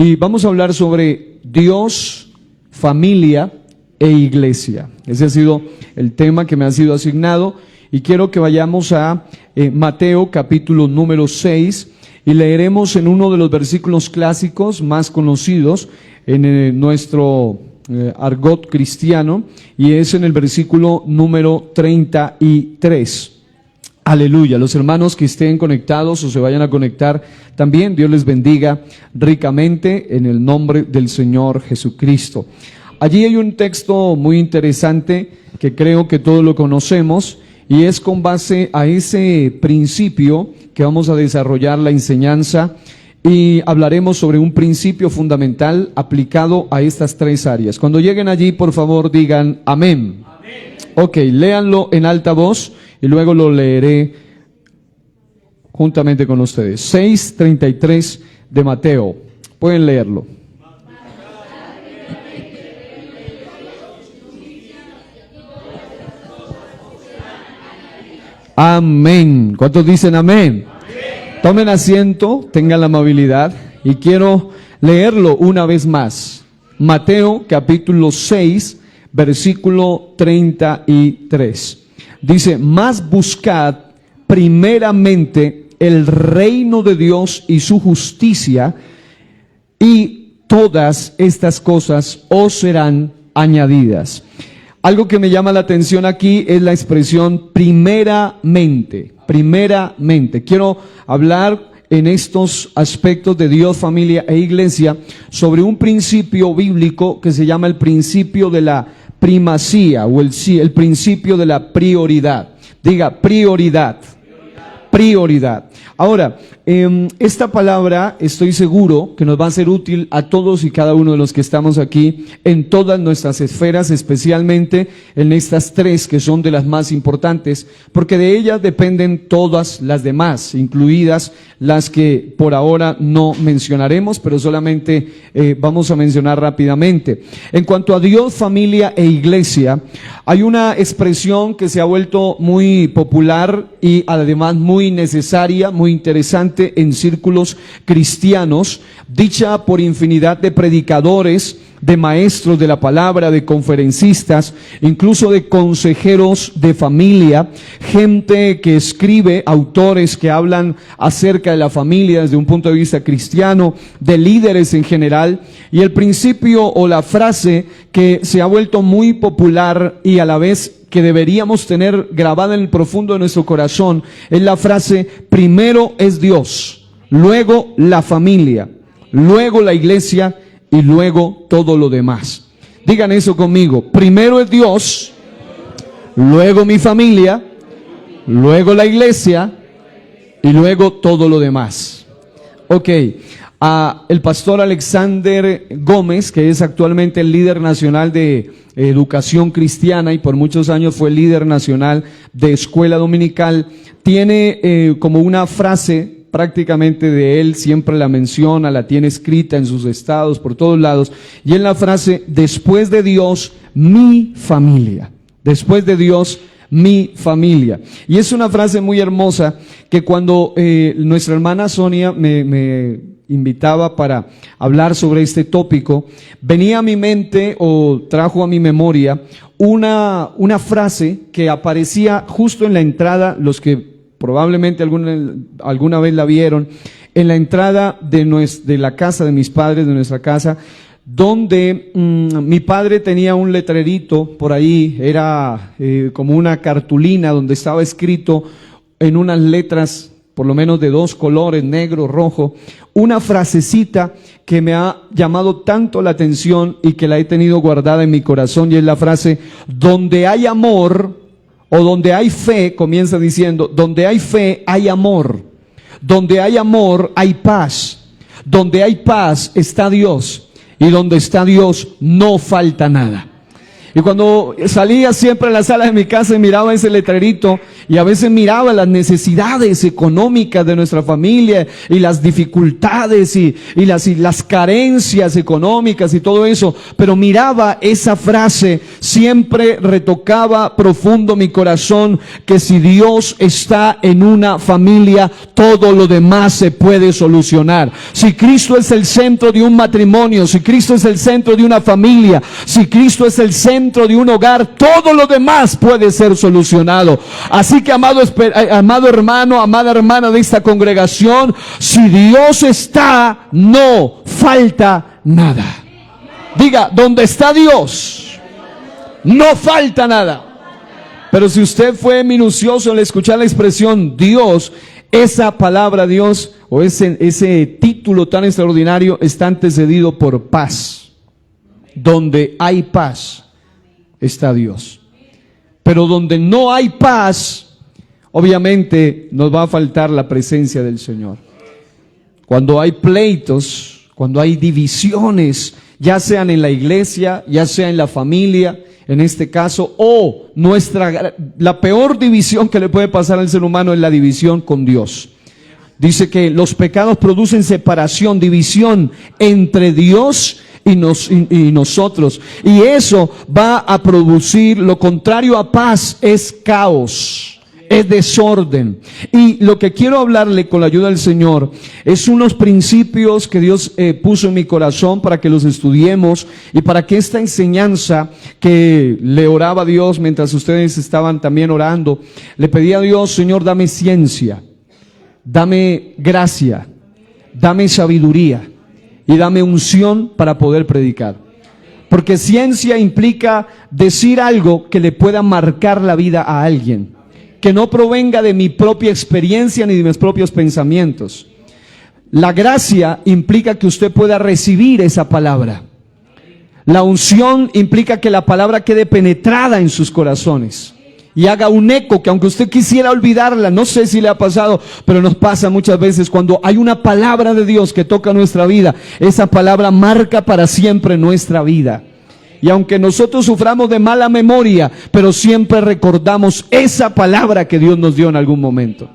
Y vamos a hablar sobre Dios, familia e iglesia. Ese ha sido el tema que me ha sido asignado y quiero que vayamos a Mateo capítulo número 6 y leeremos en uno de los versículos clásicos más conocidos en nuestro argot cristiano, y es en el versículo número 33. Aleluya. Los hermanos que estén conectados o se vayan a conectar también, Dios les bendiga ricamente en el nombre del Señor Jesucristo. Allí hay un texto muy interesante que creo que todos lo conocemos y es con base a ese principio que vamos a desarrollar la enseñanza y hablaremos sobre un principio fundamental aplicado a estas tres áreas. Cuando lleguen allí, por favor, digan amén. Amén. Ok, léanlo en alta voz y luego lo leeré juntamente con ustedes. 6:33 de Mateo. Pueden leerlo. Amén. ¿Cuántos dicen amén? Tomen asiento, tengan la amabilidad y quiero leerlo una vez más. Mateo capítulo 6, versículo 33. Dice, mas buscad primeramente el reino de Dios y su justicia, y todas estas cosas os serán añadidas. Algo que me llama la atención aquí es la expresión primeramente. Primeramente. Quiero hablar en estos aspectos de Dios, familia e iglesia sobre un principio bíblico que se llama el principio de la primacía o el principio de la prioridad. Diga prioridad. Prioridad. Ahora, esta palabra estoy seguro que nos va a ser útil a todos y cada uno de los que estamos aquí en todas nuestras esferas, especialmente en estas tres que son de las más importantes, porque de ellas dependen todas las demás, incluidas las que por ahora no mencionaremos, pero solamente vamos a mencionar rápidamente. En cuanto a Dios, familia e iglesia, hay una expresión que se ha vuelto muy popular y además muy necesaria, muy interesante en círculos cristianos, dicha por infinidad de predicadores, de maestros de la palabra, de conferencistas, incluso de consejeros de familia, gente que escribe, autores que hablan acerca de la familia desde un punto de vista cristiano, de líderes en general, y el principio o la frase que se ha vuelto muy popular y a la vez que deberíamos tener grabada en el profundo de nuestro corazón es la frase: primero es Dios, luego la familia, luego la iglesia y luego todo lo demás. Digan eso conmigo: primero es Dios, luego mi familia, luego la iglesia y luego todo lo demás. Ok. El pastor Alexander Gómez, que es actualmente el líder nacional de educación cristiana y por muchos años fue líder nacional de escuela dominical, tiene como una frase prácticamente de él, siempre la menciona, la tiene escrita en sus estados, por todos lados, y es la frase: después de Dios, mi familia. Después de Dios, mi familia. Y es una frase muy hermosa que cuando nuestra hermana Sonia me invitaba para hablar sobre este tópico, venía a mi mente o trajo a mi memoria una frase que aparecía justo en la entrada, los que probablemente alguna vez la vieron, en la entrada de la casa de mis padres, de nuestra casa, donde mi padre tenía un letrerito por ahí, era como una cartulina donde estaba escrito en unas letras por lo menos de dos colores, negro, rojo, una frasecita que me ha llamado tanto la atención y que la he tenido guardada en mi corazón, y es la frase: donde hay amor o donde hay fe, comienza diciendo, donde hay fe hay amor, donde hay amor hay paz, donde hay paz está Dios, y donde está Dios no falta nada. Y cuando salía siempre a la sala de mi casa y miraba ese letrerito, y a veces miraba las necesidades económicas de nuestra familia y las dificultades y las carencias económicas y todo eso, pero miraba esa frase, siempre retocaba profundo mi corazón, que si Dios está en una familia, todo lo demás se puede solucionar. Si Cristo es el centro de un matrimonio, si Cristo es el centro de una familia, si Cristo es el centro de un hogar, todo lo demás puede ser solucionado. Así que amado hermano, amada hermana de esta congregación, si Dios está, no falta nada. Diga, donde está Dios, no falta nada. Pero si usted fue minucioso al escuchar la expresión Dios, esa palabra Dios o ese título tan extraordinario está antecedido por paz. Donde hay paz está Dios. Pero donde no hay paz, obviamente nos va a faltar la presencia del Señor. Cuando hay pleitos, cuando hay divisiones, ya sean en la iglesia, ya sea en la familia, en este caso, o la peor división que le puede pasar al ser humano es la división con Dios. Dice que los pecados producen separación, división entre Dios y nosotros. Y eso va a producir, lo contrario a paz es caos, es desorden. Y lo que quiero hablarle con la ayuda del Señor es unos principios que Dios puso en mi corazón para que los estudiemos y para que esta enseñanza que le oraba a Dios mientras ustedes estaban también orando, le pedía a Dios, Señor, dame ciencia, dame gracia, dame sabiduría y dame unción para poder predicar. Porque ciencia implica decir algo que le pueda marcar la vida a alguien, que no provenga de mi propia experiencia ni de mis propios pensamientos. La gracia implica que usted pueda recibir esa palabra. La unción implica que la palabra quede penetrada en sus corazones y haga un eco, que aunque usted quisiera olvidarla, no sé si le ha pasado, pero nos pasa muchas veces cuando hay una palabra de Dios que toca nuestra vida, esa palabra marca para siempre nuestra vida. Y aunque nosotros suframos de mala memoria, pero siempre recordamos esa palabra que Dios nos dio en algún momento.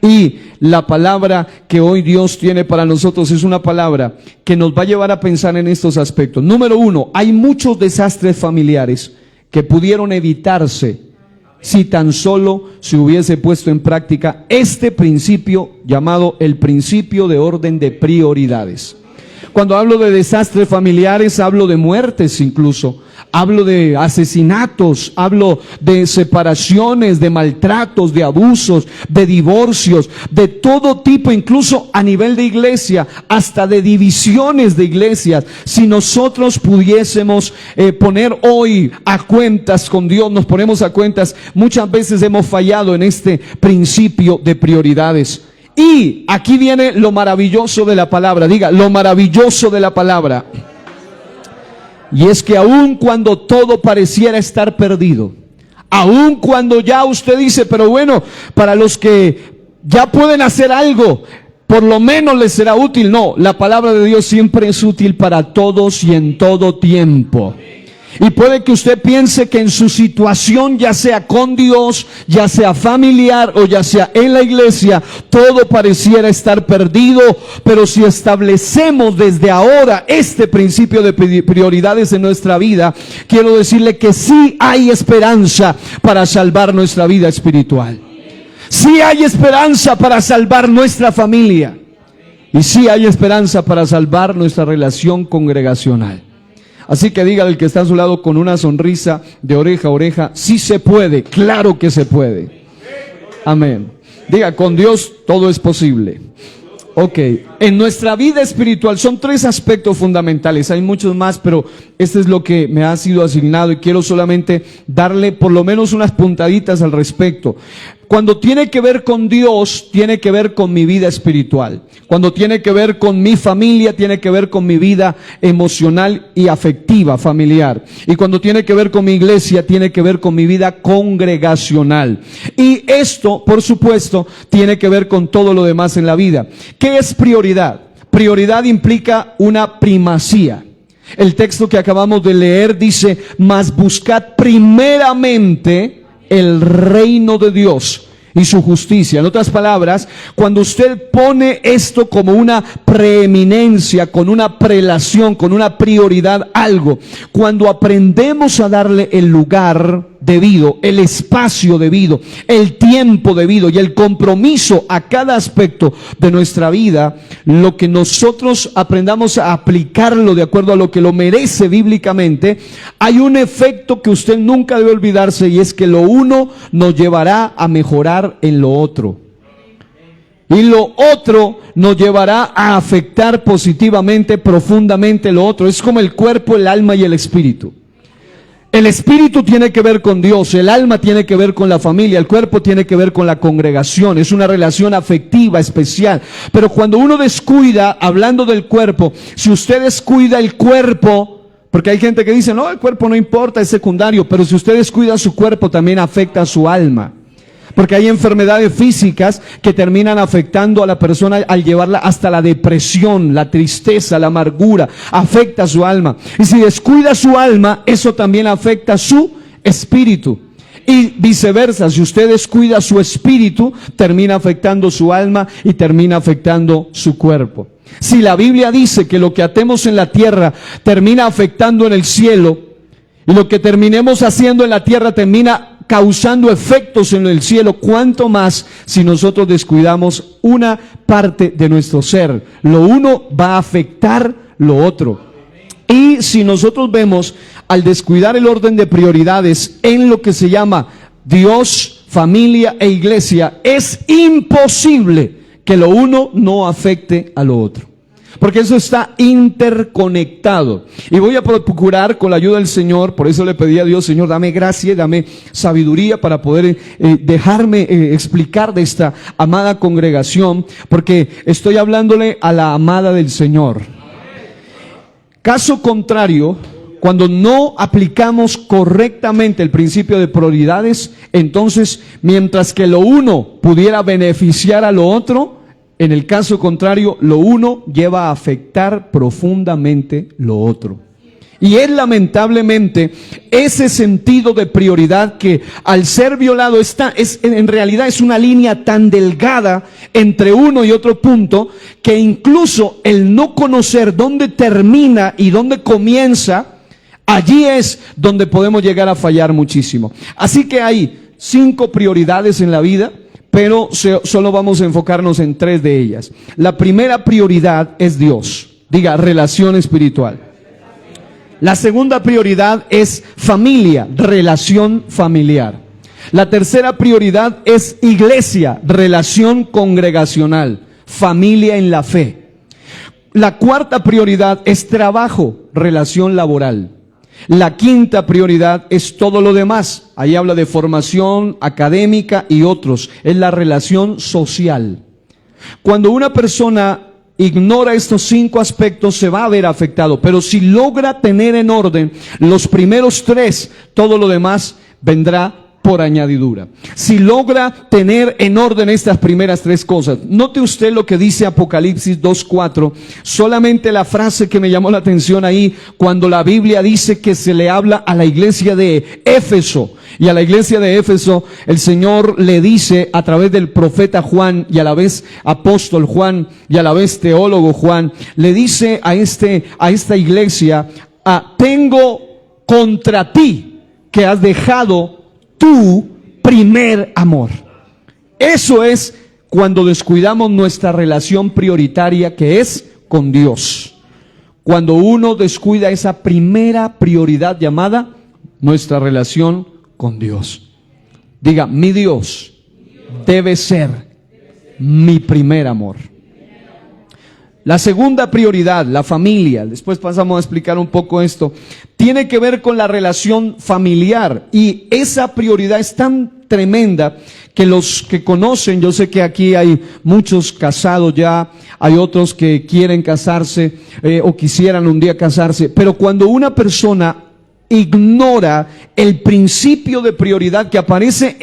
Y la palabra que hoy Dios tiene para nosotros es una palabra que nos va a llevar a pensar en estos aspectos. Número uno, hay muchos desastres familiares que pudieron evitarse si tan solo se hubiese puesto en práctica este principio llamado el principio de orden de prioridades. Cuando hablo de desastres familiares, hablo de muertes incluso, hablo de asesinatos, hablo de separaciones, de maltratos, de abusos, de divorcios, de todo tipo, incluso a nivel de iglesia, hasta de divisiones de iglesias. Si nosotros pudiésemos poner hoy a cuentas con Dios, nos ponemos a cuentas, muchas veces hemos fallado en este principio de prioridades. Y aquí viene lo maravilloso de la palabra. Diga, lo maravilloso de la palabra. Y es que aun cuando todo pareciera estar perdido, aun cuando ya usted dice, pero bueno, para los que ya pueden hacer algo, por lo menos les será útil. No, la palabra de Dios siempre es útil para todos y en todo tiempo. Y puede que usted piense que en su situación, ya sea con Dios, ya sea familiar o ya sea en la iglesia, todo pareciera estar perdido, pero si establecemos desde ahora este principio de prioridades en nuestra vida, quiero decirle que sí hay esperanza para salvar nuestra vida espiritual. Sí hay esperanza para salvar nuestra familia. Y sí hay esperanza para salvar nuestra relación congregacional. Así que diga al que está a su lado con una sonrisa de oreja a oreja, sí se puede, claro que se puede. Amén. Diga, con Dios todo es posible. Ok, en nuestra vida espiritual son tres aspectos fundamentales, hay muchos más, pero este es lo que me ha sido asignado y quiero solamente darle por lo menos unas puntaditas al respecto. Cuando tiene que ver con Dios, tiene que ver con mi vida espiritual. Cuando tiene que ver con mi familia, tiene que ver con mi vida emocional y afectiva, familiar. Y cuando tiene que ver con mi iglesia, tiene que ver con mi vida congregacional. Y esto, por supuesto, tiene que ver con todo lo demás en la vida. ¿Qué es prioridad? Prioridad implica una primacía. El texto que acabamos de leer dice, mas buscad primeramente el reino de Dios y su justicia. En otras palabras, cuando usted pone esto como una preeminencia, con una prelación, con una prioridad, algo, cuando aprendemos a darle el lugar debido, el espacio debido, el tiempo debido y el compromiso a cada aspecto de nuestra vida, lo que nosotros aprendamos a aplicarlo de acuerdo a lo que lo merece bíblicamente, hay un efecto que usted nunca debe olvidarse, y es que lo uno nos llevará a mejorar en lo otro. Y lo otro nos llevará a afectar positivamente, profundamente lo otro. Es como el cuerpo, el alma y el espíritu. El espíritu tiene que ver con Dios, el alma tiene que ver con la familia, el cuerpo tiene que ver con la congregación, es una relación afectiva especial. Pero cuando uno descuida, hablando del cuerpo, si usted descuida el cuerpo, porque hay gente que dice, no, el cuerpo no importa, es secundario, pero si usted descuida su cuerpo, también afecta a su alma. Porque hay enfermedades físicas que terminan afectando a la persona al llevarla hasta la depresión, la tristeza, la amargura, afecta a su alma. Y si descuida su alma, eso también afecta a su espíritu. Y viceversa, si usted descuida su espíritu, termina afectando su alma y termina afectando su cuerpo. Si la Biblia dice que lo que atemos en la tierra termina afectando en el cielo, y lo que terminemos haciendo en la tierra termina causando efectos en el cielo, cuánto más si nosotros descuidamos una parte de nuestro ser. Lo uno va a afectar lo otro. Y si nosotros vemos, al descuidar el orden de prioridades en lo que se llama Dios, familia e iglesia, es imposible que lo uno no afecte a lo otro. Porque eso está interconectado. Y voy a procurar, con la ayuda del Señor, por eso le pedí a Dios, Señor, dame gracia, dame sabiduría para poder dejarme explicar de esta amada congregación, porque estoy hablándole a la amada del Señor. Caso contrario, cuando no aplicamos correctamente el principio de prioridades, entonces, mientras que lo uno pudiera beneficiar a lo otro, en el caso contrario, lo uno lleva a afectar profundamente lo otro. Y es lamentablemente ese sentido de prioridad que al ser violado en realidad es una línea tan delgada entre uno y otro punto, que incluso el no conocer dónde termina y dónde comienza, allí es donde podemos llegar a fallar muchísimo. Así que hay 5 prioridades en la vida, pero solo vamos a enfocarnos en 3 de ellas. La primera prioridad es Dios. Diga, relación espiritual. La segunda prioridad es familia, relación familiar. La tercera prioridad es iglesia, relación congregacional, familia en la fe. La cuarta prioridad es trabajo, relación laboral. La quinta prioridad es todo lo demás. Ahí habla de formación académica y otros. Es la relación social. Cuando una persona ignora estos 5 aspectos, se va a ver afectado. Pero si logra tener en orden los primeros 3, todo lo demás vendrá por añadidura. Si logra tener en orden estas primeras 3 cosas, note usted lo que dice Apocalipsis 2:4, solamente la frase que me llamó la atención ahí, cuando la Biblia dice que se le habla a la iglesia de Éfeso, y a la iglesia de Éfeso el Señor le dice a través del profeta Juan, y a la vez apóstol Juan, y a la vez teólogo Juan, le dice a esta iglesia, tengo contra ti que has dejado tu primer amor. Eso es cuando descuidamos nuestra relación prioritaria, que es con Dios. Cuando uno descuida esa primera prioridad llamada nuestra relación con Dios. Diga, mi Dios debe ser mi primer amor. La segunda prioridad, la familia, después pasamos a explicar un poco esto, tiene que ver con la relación familiar, y esa prioridad es tan tremenda que los que conocen, yo sé que aquí hay muchos casados ya, hay otros que quieren casarse o quisieran un día casarse, pero cuando una persona ignora el principio de prioridad que aparece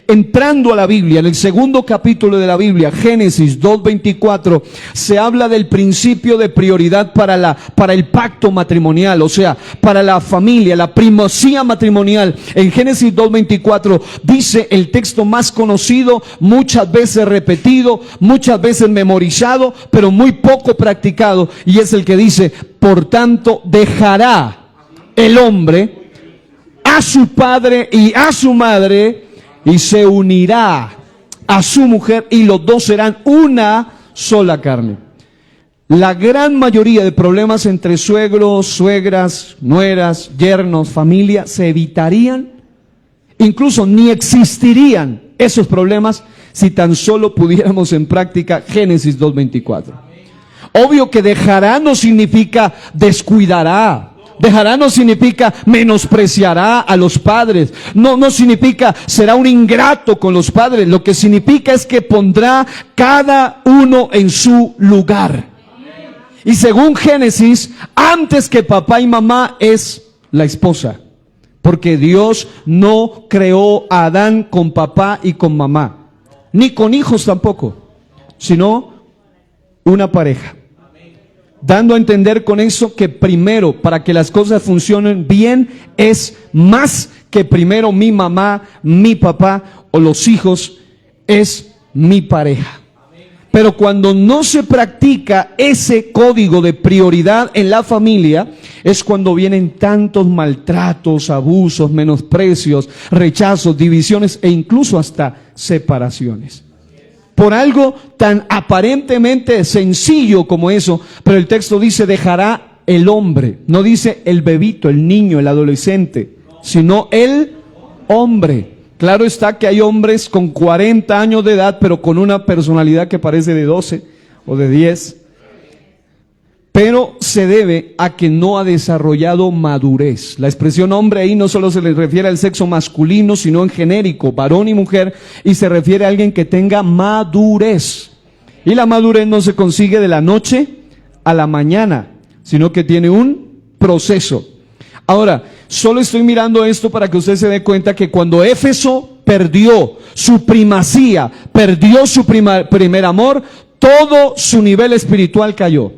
entrando a la Biblia, en el segundo capítulo de la Biblia, Génesis 2:24, se habla del principio de prioridad para el pacto matrimonial, o sea, para la familia, la primacía matrimonial. En Génesis 2:24 dice el texto más conocido, muchas veces repetido, muchas veces memorizado, pero muy poco practicado, y es el que dice: por tanto, dejará el hombre a su padre y a su madre y se unirá a su mujer y los dos serán una sola carne. La gran mayoría de problemas entre suegros, suegras, nueras, yernos, familia se evitarían, incluso ni existirían esos problemas si tan solo pudiéramos en práctica Génesis 2:24. Obvio que dejará no significa descuidará. Dejará no significa menospreciará a los padres. No significa será un ingrato con los padres. Lo que significa es que pondrá cada uno en su lugar. Y según Génesis, antes que papá y mamá es la esposa. Porque Dios no creó a Adán con papá y con mamá. Ni con hijos tampoco. Sino una pareja. Dando a entender con eso que primero, para que las cosas funcionen bien, es más que primero mi mamá, mi papá o los hijos, es mi pareja. Pero cuando no se practica ese código de prioridad en la familia, es cuando vienen tantos maltratos, abusos, menosprecios, rechazos, divisiones e incluso hasta separaciones. Por algo tan aparentemente sencillo como eso, pero el texto dice: dejará el hombre, no dice el bebito, el niño, el adolescente, sino el hombre. Claro está que hay hombres con 40 años de edad, pero con una personalidad que parece de 12 o de 10. Pero se debe a que no ha desarrollado madurez. La expresión hombre ahí no solo se le refiere al sexo masculino, sino en genérico, varón y mujer, y se refiere a alguien que tenga madurez. Y la madurez no se consigue de la noche a la mañana, sino que tiene un proceso. Ahora, solo estoy mirando esto para que usted se dé cuenta que cuando Éfeso perdió su primacía, perdió su primer amor, todo su nivel espiritual cayó.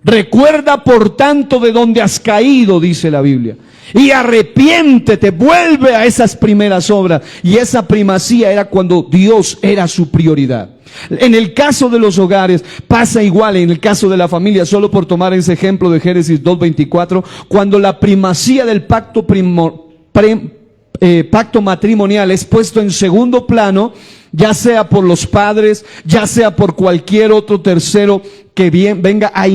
Recuerda por tanto de dónde has caído, dice la Biblia, y arrepiéntete, vuelve a esas primeras obras. Y esa primacía era cuando Dios era su prioridad. En el caso de los hogares pasa igual, en el caso de la familia, solo por tomar ese ejemplo de Génesis 2:24, cuando la primacía del pacto matrimonial es puesto en segundo plano, ya sea por los padres, ya sea por cualquier otro tercero que venga a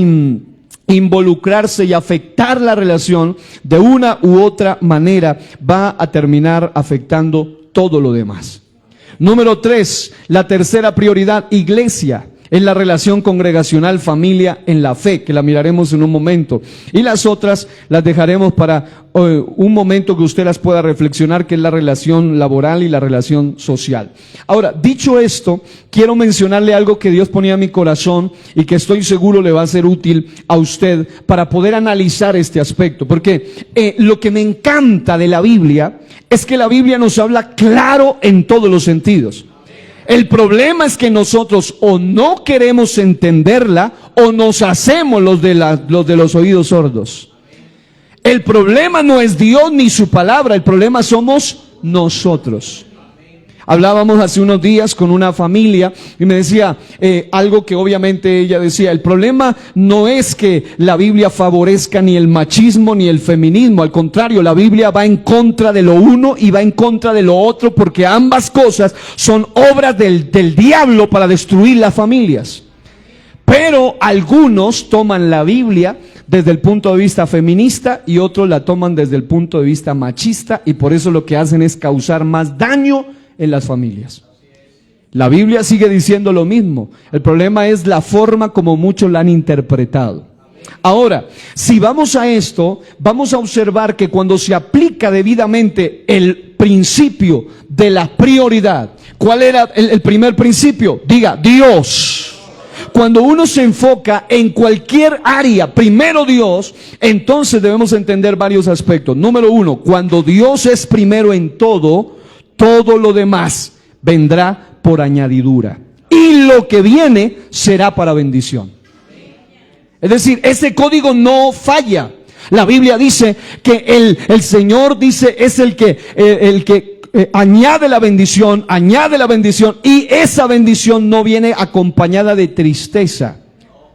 involucrarse y afectar la relación, de una u otra manera va a terminar afectando todo lo demás. Número 3, la tercera prioridad, iglesia. Es la relación congregacional, familia en la fe, que la miraremos en un momento. Y las otras las dejaremos para un momento que usted las pueda reflexionar, que es la relación laboral y la relación social. Ahora, dicho esto, quiero mencionarle algo que Dios ponía en mi corazón y que estoy seguro le va a ser útil a usted para poder analizar este aspecto. Porque lo que me encanta de la Biblia es que la Biblia nos habla claro en todos los sentidos. El problema es que nosotros o no queremos entenderla o nos hacemos los de los oídos sordos. El problema no es Dios ni su palabra, el problema somos nosotros. Hablábamos hace unos días con una familia y me decía algo que obviamente ella decía: el problema no es que la Biblia favorezca ni el machismo ni el feminismo, al contrario, la Biblia va en contra de lo uno y va en contra de lo otro, porque ambas cosas son obras del diablo para destruir las familias. Pero algunos toman la Biblia desde el punto de vista feminista y otros la toman desde el punto de vista machista, y por eso lo que hacen es causar más daño en las familias. La Biblia sigue diciendo lo mismo. El problema es la forma como muchos la han interpretado. Ahora, si vamos a esto, vamos a observar que cuando se aplica debidamente el principio de la prioridad, ¿cuál era el primer principio? Diga, Dios. Cuando uno se enfoca en cualquier área, primero Dios, entonces debemos entender varios aspectos. Número uno, cuando Dios es primero en todo, todo lo demás vendrá por añadidura. Y lo que viene será para bendición. Es decir, ese código no falla. La Biblia dice que el Señor dice es el que añade la bendición, y esa bendición no viene acompañada de tristeza,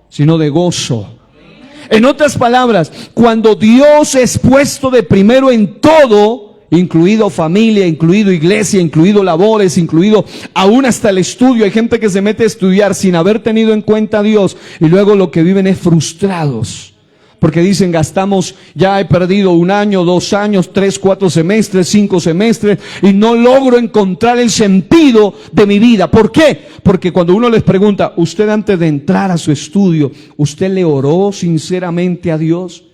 sino de gozo. En otras palabras, cuando Dios es puesto de primero en todo, incluido familia, incluido iglesia, incluido labores, incluido aún hasta el estudio. Hay gente que se mete a estudiar sin haber tenido en cuenta a Dios y luego lo que viven es frustrados. Porque dicen, ya he perdido 1 año, 2 años, 3, 4 semestres, 5 semestres y no logro encontrar el sentido de mi vida. ¿Por qué? Porque cuando uno les pregunta, usted antes de entrar a su estudio, ¿usted le oró sinceramente a Dios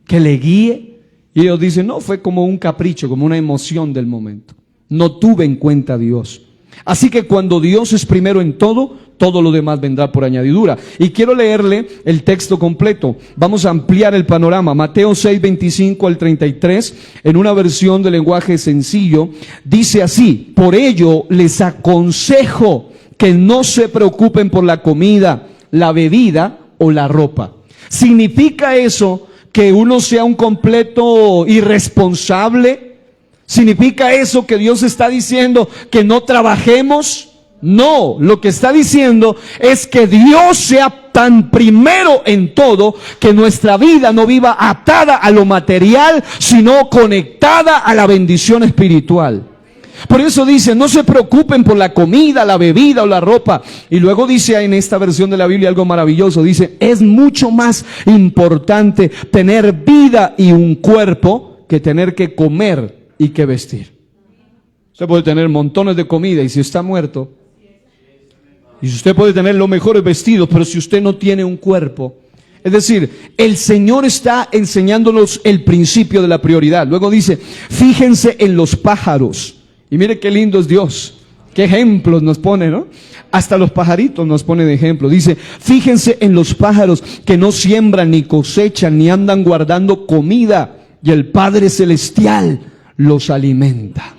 que le guíe? Y ellos dicen, no, fue como un capricho, como una emoción del momento. No tuve en cuenta a Dios. Así que cuando Dios es primero en todo, todo lo demás vendrá por añadidura. Y quiero leerle el texto completo. Vamos a ampliar el panorama. Mateo 6, 25 al 33, en una versión de lenguaje sencillo, dice así: por ello les aconsejo que no se preocupen por la comida, la bebida o la ropa. ¿Significa eso que uno sea un completo irresponsable? ¿Significa eso que Dios está diciendo que no trabajemos? No, lo que está diciendo es que Dios sea tan primero en todo que nuestra vida no viva atada a lo material, sino conectada a la bendición espiritual. Por eso dice, no se preocupen por la comida, la bebida o la ropa. Y luego dice en esta versión de la Biblia algo maravilloso. Dice, es mucho más importante tener vida y un cuerpo que tener que comer y que vestir. Usted puede tener montones de comida y si está muerto, y si usted puede tener los mejores vestidos, pero si usted no tiene un cuerpo. Es decir, el Señor está enseñándonos el principio de la prioridad. Luego dice, fíjense en los pájaros. Y mire qué lindo es Dios. Qué ejemplos nos pone, ¿no? Hasta los pajaritos nos pone de ejemplo. Dice, fíjense en los pájaros que no siembran, ni cosechan, ni andan guardando comida, y el Padre Celestial los alimenta.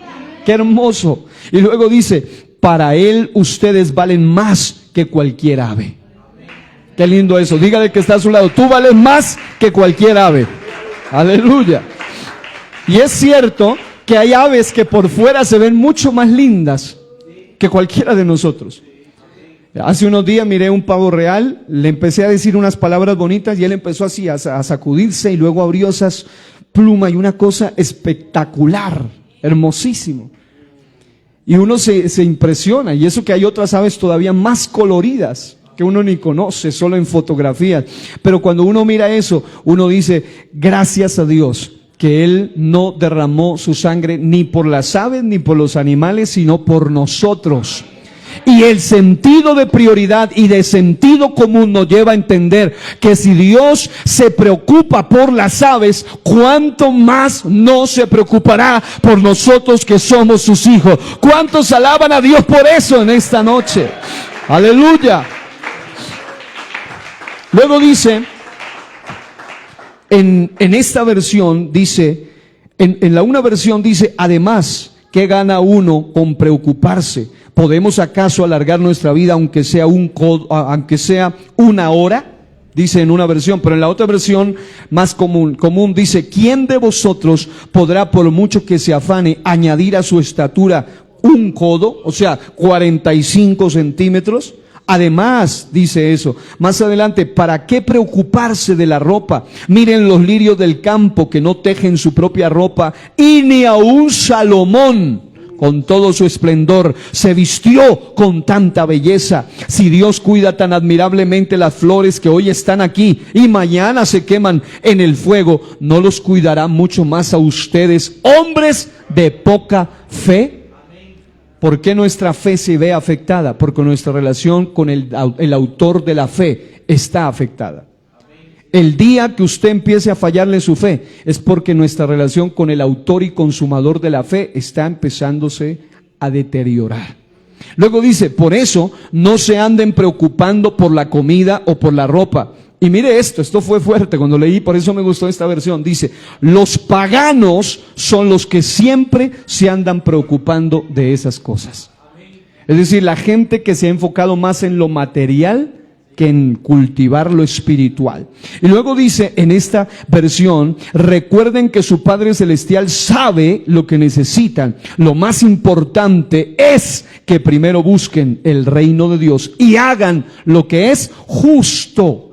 Qué hermoso. Y luego dice, para Él ustedes valen más que cualquier ave. Qué lindo eso. Dígale que está a su lado, tú vales más que cualquier ave. Aleluya. Y es cierto que hay aves que por fuera se ven mucho más lindas que cualquiera de nosotros. Hace unos días miré un pavo real, le empecé a decir unas palabras bonitas y él empezó así a sacudirse y luego abrió esas plumas y una cosa espectacular, hermosísimo. Y uno se impresiona, y eso que hay otras aves todavía más coloridas que uno ni conoce, solo en fotografías. Pero cuando uno mira eso, uno dice, gracias a Dios que Él no derramó su sangre ni por las aves ni por los animales, sino por nosotros. Y el sentido de prioridad y de sentido común nos lleva a entender que si Dios se preocupa por las aves, ¿cuánto más no se preocupará por nosotros que somos sus hijos? ¿Cuántos alaban a Dios por eso en esta noche? Aleluya. Luego dice, en esta versión dice, en la una versión dice, además, ¿qué gana uno con preocuparse? ¿Podemos acaso alargar nuestra vida aunque sea una hora? Dice en una versión, pero en la otra versión más común dice, ¿quién de vosotros podrá, por mucho que se afane, añadir a su estatura un codo? O sea, 45 centímetros. Además, dice eso, más adelante, ¿para qué preocuparse de la ropa? Miren los lirios del campo que no tejen su propia ropa, y ni aun Salomón, con todo su esplendor, se vistió con tanta belleza. Si Dios cuida tan admirablemente las flores que hoy están aquí y mañana se queman en el fuego, ¿no los cuidará mucho más a ustedes, hombres de poca fe? ¿Por qué nuestra fe se ve afectada? Porque nuestra relación con el autor de la fe está afectada. El día que usted empiece a fallarle su fe es porque nuestra relación con el autor y consumador de la fe está empezándose a deteriorar. Luego dice, por eso no se anden preocupando por la comida o por la ropa. Y mire esto fue fuerte cuando leí, por eso me gustó esta versión. Dice, los paganos son los que siempre se andan preocupando de esas cosas. Es decir, la gente que se ha enfocado más en lo material que en cultivar lo espiritual. Y luego dice en esta versión, recuerden que su Padre Celestial sabe lo que necesitan. Lo más importante es que primero busquen el reino de Dios y hagan lo que es justo.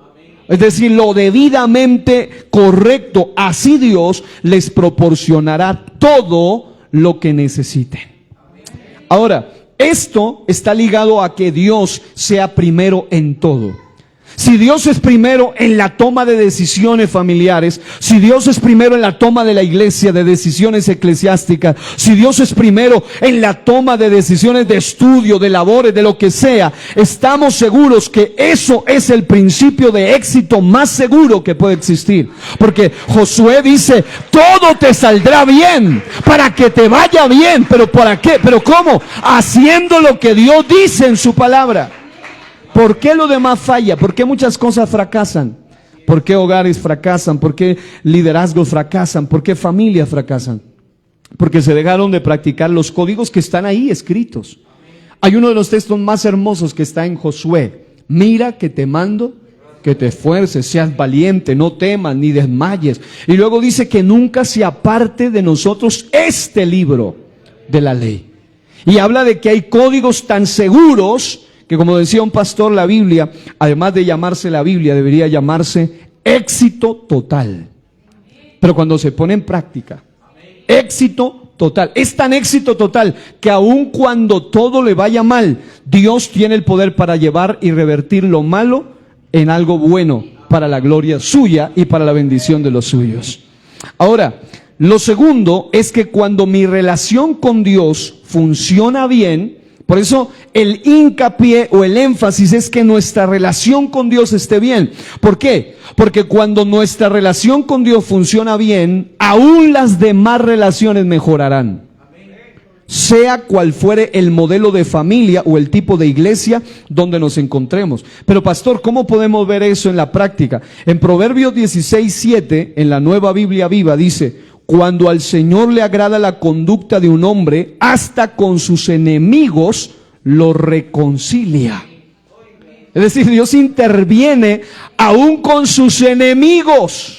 Es decir, lo debidamente correcto. Así Dios les proporcionará todo lo que necesiten. Ahora, esto está ligado a que Dios sea primero en todo. Si Dios es primero en la toma de decisiones familiares, si Dios es primero en la toma de la iglesia, de decisiones eclesiásticas, si Dios es primero en la toma de decisiones de estudio, de labores, de lo que sea, estamos seguros que eso es el principio de éxito más seguro que puede existir. Porque Josué dice, todo te saldrá bien, para que te vaya bien. ¿Pero para qué? ¿Pero cómo? Haciendo lo que Dios dice en su palabra. ¿Por qué lo demás falla? ¿Por qué muchas cosas fracasan? ¿Por qué hogares fracasan? ¿Por qué liderazgos fracasan? ¿Por qué familias fracasan? Porque se dejaron de practicar los códigos que están ahí escritos. Hay uno de los textos más hermosos que está en Josué. Mira que te mando, que te esfuerces, seas valiente, no temas ni desmayes. Y luego dice que nunca se aparte de nosotros este libro de la ley. Y habla de que hay códigos tan seguros que, como decía un pastor, la Biblia, además de llamarse la Biblia, debería llamarse éxito total. Pero cuando se pone en práctica, éxito total. Es tan éxito total que aun cuando todo le vaya mal, Dios tiene el poder para llevar y revertir lo malo en algo bueno, para la gloria suya y para la bendición de los suyos. Ahora, lo segundo es que cuando mi relación con Dios funciona bien, por eso el hincapié o el énfasis es que nuestra relación con Dios esté bien. ¿Por qué? Porque cuando nuestra relación con Dios funciona bien, aún las demás relaciones mejorarán. Sea cual fuere el modelo de familia o el tipo de iglesia donde nos encontremos. Pero pastor, ¿cómo podemos ver eso en la práctica? En Proverbios 16:7, en la Nueva Biblia Viva, dice: cuando al Señor le agrada la conducta de un hombre, hasta con sus enemigos lo reconcilia. Es decir, Dios interviene aún con sus enemigos.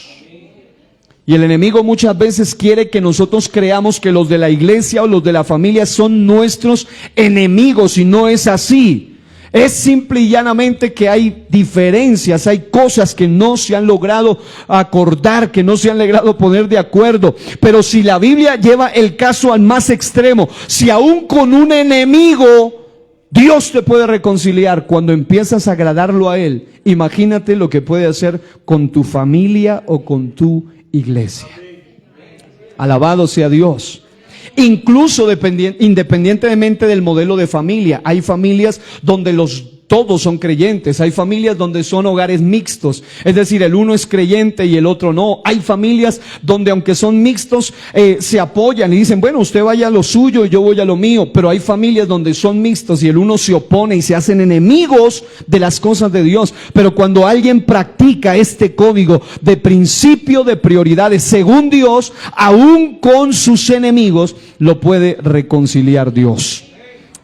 Y el enemigo muchas veces quiere que nosotros creamos que los de la iglesia o los de la familia son nuestros enemigos, y no es así. Es simple y llanamente que hay diferencias, hay cosas que no se han logrado acordar, que no se han logrado poner de acuerdo. Pero si la Biblia lleva el caso al más extremo, si aún con un enemigo Dios te puede reconciliar cuando empiezas a agradarlo a Él, imagínate lo que puede hacer con tu familia o con tu iglesia. Alabado sea Dios. Incluso independientemente del modelo de familia, hay familias donde todos son creyentes, hay familias donde son hogares mixtos, es decir, el uno es creyente y el otro no. Hay familias donde, aunque son mixtos, se apoyan y dicen, bueno, usted vaya a lo suyo y yo voy a lo mío. Pero hay familias donde son mixtos y el uno se opone y se hacen enemigos de las cosas de Dios. Pero cuando alguien practica este código de principio de prioridades según Dios, aún con sus enemigos, lo puede reconciliar Dios.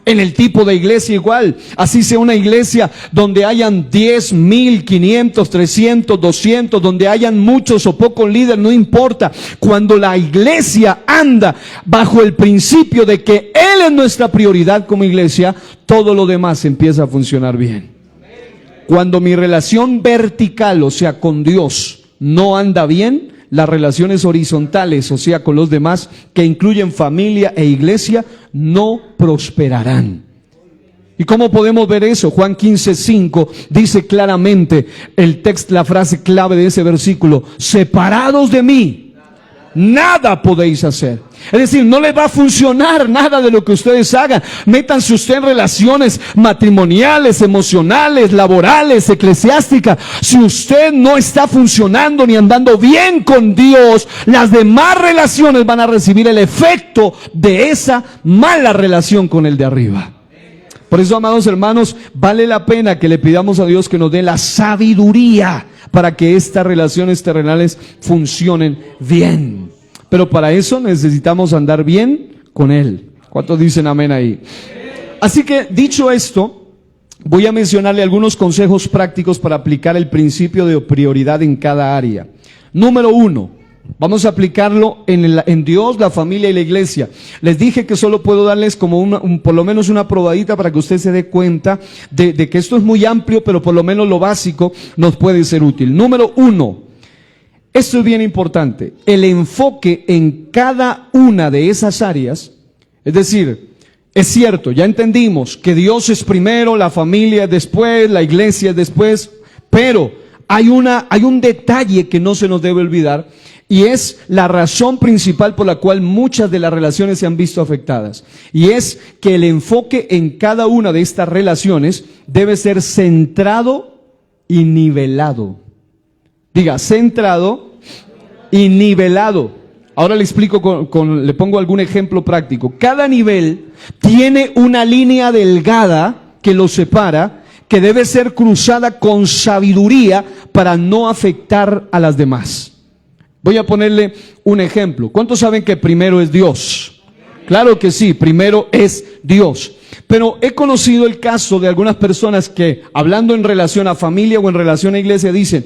En el tipo de iglesia igual, así sea una iglesia donde hayan 10, 1000, 500, 300, 200, donde hayan muchos o pocos líderes, no importa. Cuando la iglesia anda bajo el principio de que Él es nuestra prioridad como iglesia, todo lo demás empieza a funcionar bien. Cuando mi relación vertical, o sea, con Dios, no anda bien, las relaciones horizontales, o sea, con los demás, que incluyen familia e iglesia, no prosperarán. ¿Y cómo podemos ver eso? Juan 15:5 dice claramente la frase clave de ese versículo: separados de mí, nada podéis hacer. Es decir, no les va a funcionar nada de lo que ustedes hagan. Métanse usted en relaciones matrimoniales, emocionales, laborales, eclesiásticas. Si usted no está funcionando ni andando bien con Dios, las demás relaciones van a recibir el efecto de esa mala relación con el de arriba. Por eso, amados hermanos, vale la pena que le pidamos a Dios que nos dé la sabiduría para que estas relaciones terrenales funcionen bien. Pero para eso necesitamos andar bien con Él. ¿Cuántos dicen amén ahí? Así que, dicho esto, voy a mencionarle algunos consejos prácticos para aplicar el principio de prioridad en cada área. Número 1. Vamos a aplicarlo en Dios, la familia y la iglesia. Les dije que solo puedo darles como por lo menos una probadita para que usted se dé cuenta de que esto es muy amplio, pero por lo menos lo básico nos puede ser útil. Número 1, esto es bien importante, el enfoque en cada una de esas áreas. Es decir, es cierto, ya entendimos que Dios es primero, la familia es después, la iglesia es después, pero hay un detalle que no se nos debe olvidar. Y es la razón principal por la cual muchas de las relaciones se han visto afectadas. Y es que el enfoque en cada una de estas relaciones debe ser centrado y nivelado. Diga, centrado y nivelado. Ahora le explico, le pongo algún ejemplo práctico. Cada nivel tiene una línea delgada que lo separa, que debe ser cruzada con sabiduría para no afectar a las demás. Voy a ponerle un ejemplo. ¿Cuántos saben que primero es Dios? Claro que sí, primero es Dios. Pero he conocido el caso de algunas personas que, hablando en relación a familia o en relación a iglesia, dicen,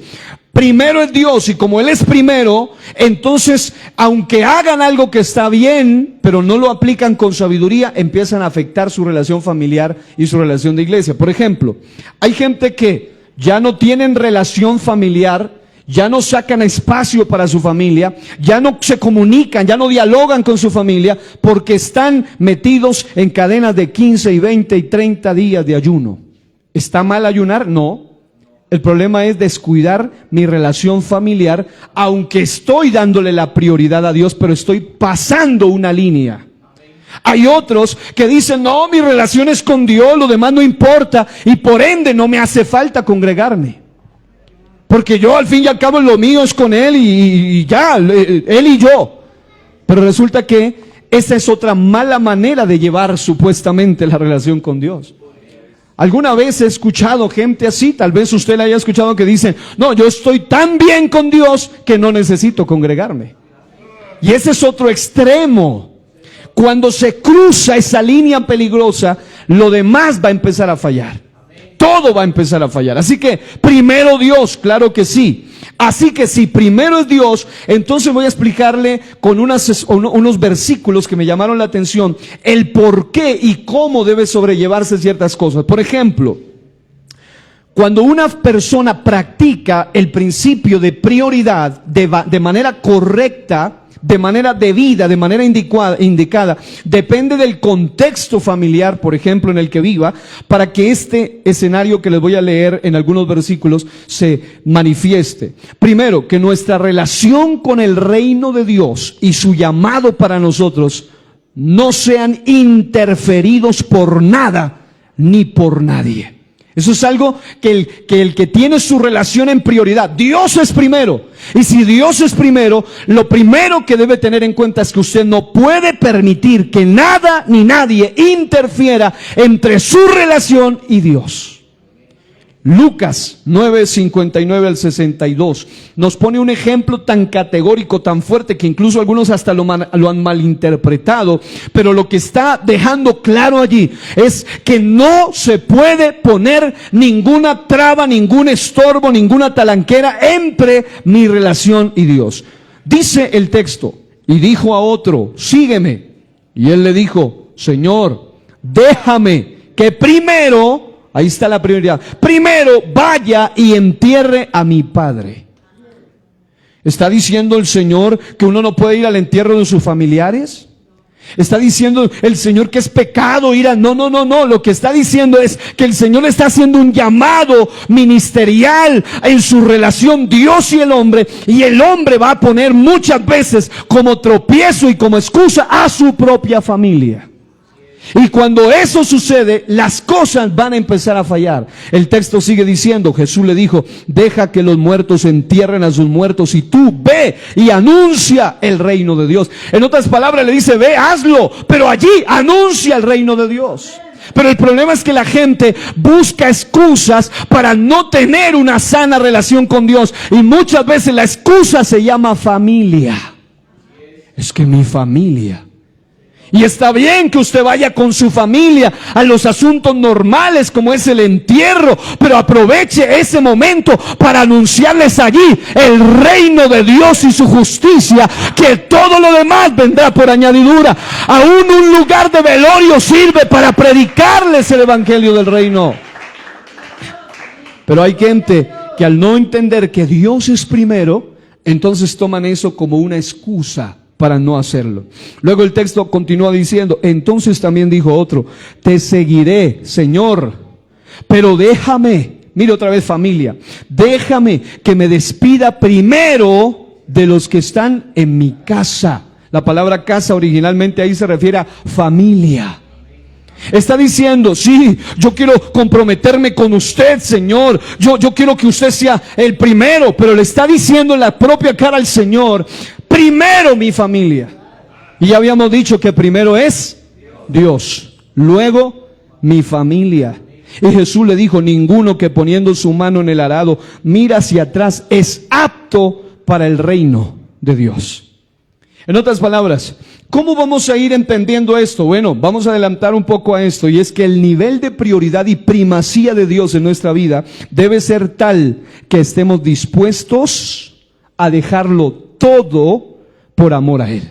primero es Dios, y como Él es primero, entonces, aunque hagan algo que está bien, pero no lo aplican con sabiduría, empiezan a afectar su relación familiar y su relación de iglesia. Por ejemplo, hay gente que ya no tienen relación familiar, ya no sacan espacio para su familia, ya no se comunican, ya no dialogan con su familia, porque están metidos en cadenas de 15 y 20 y 30 días de ayuno. ¿Está mal ayunar? No. El problema es descuidar mi relación familiar, aunque estoy dándole la prioridad a Dios, pero estoy pasando una línea. Hay otros que dicen, no, mi relación es con Dios, lo demás no importa, y por ende no me hace falta congregarme. Porque yo al fin y al cabo lo mío es con Él y ya, Él y yo. Pero resulta que esa es otra mala manera de llevar supuestamente la relación con Dios. Alguna vez he escuchado gente así, tal vez usted la haya escuchado, que dicen, no, yo estoy tan bien con Dios que no necesito congregarme. Y ese es otro extremo. Cuando se cruza esa línea peligrosa, lo demás va a empezar a fallar. Todo va a empezar a fallar. Así que primero Dios, claro que sí. Así que si primero es Dios, entonces voy a explicarle con unos versículos que me llamaron la atención el por qué y cómo debe sobrellevarse ciertas cosas. Por ejemplo, cuando una persona practica el principio de prioridad de manera correcta, de manera debida, de manera indicada, depende del contexto familiar, por ejemplo, en el que viva, para que este escenario que les voy a leer en algunos versículos se manifieste. Primero, que nuestra relación con el reino de Dios y su llamado para nosotros no sean interferidos por nada ni por nadie. Eso es algo que el que tiene su relación en prioridad, Dios es primero. Y si Dios es primero, lo primero que debe tener en cuenta es que usted no puede permitir que nada ni nadie interfiera entre su relación y Dios. Lucas 9:59 al 62 nos pone un ejemplo tan categórico, tan fuerte, que incluso algunos hasta lo han malinterpretado, pero lo que está dejando claro allí es que no se puede poner ninguna traba, ningún estorbo, ninguna talanquera entre mi relación y Dios. Dice el texto, y dijo a otro, sígueme, y él le dijo, Señor, déjame que primero... Ahí está la prioridad. Primero vaya y entierre a mi padre. ¿Está diciendo el Señor que uno no puede ir al entierro de sus familiares? ¿Está diciendo el Señor que es pecado ir a...? No. Lo que está diciendo es que el Señor está haciendo un llamado ministerial en su relación Dios y el hombre va a poner muchas veces como tropiezo y como excusa a su propia familia. Y cuando eso sucede, las cosas van a empezar a fallar. El texto sigue diciendo, Jesús le dijo, deja que los muertos entierren a sus muertos y tú ve y anuncia el reino de Dios. En otras palabras le dice, ve, hazlo, pero allí anuncia el reino de Dios. Pero el problema es que la gente busca excusas para no tener una sana relación con Dios. Y muchas veces la excusa se llama familia. Es que mi familia. Y está bien que usted vaya con su familia a los asuntos normales como es el entierro, pero aproveche ese momento para anunciarles allí el reino de Dios y su justicia, que todo lo demás vendrá por añadidura. Aún un lugar de velorio sirve para predicarles el evangelio del reino. Pero hay gente que al no entender que Dios es primero, entonces toman eso como una excusa para no hacerlo. Luego el texto continúa diciendo, entonces también dijo otro, te seguiré, Señor, pero déjame, mire otra vez familia, déjame que me despida primero de los que están en mi casa. La palabra casa originalmente ahí se refiere a familia. Está diciendo, sí, yo quiero comprometerme con usted, Señor. Yo quiero que usted sea el primero, pero le está diciendo en la propia cara al Señor, primero mi familia. Y ya habíamos dicho que primero es Dios, luego mi familia. Y Jesús le dijo, ninguno que poniendo su mano en el arado mira hacia atrás es apto para el reino de Dios. En otras palabras, ¿cómo vamos a ir entendiendo esto? Bueno, vamos a adelantar un poco a esto, y es que el nivel de prioridad y primacía de Dios en nuestra vida debe ser tal que estemos dispuestos a dejarlo todo por amor a Él.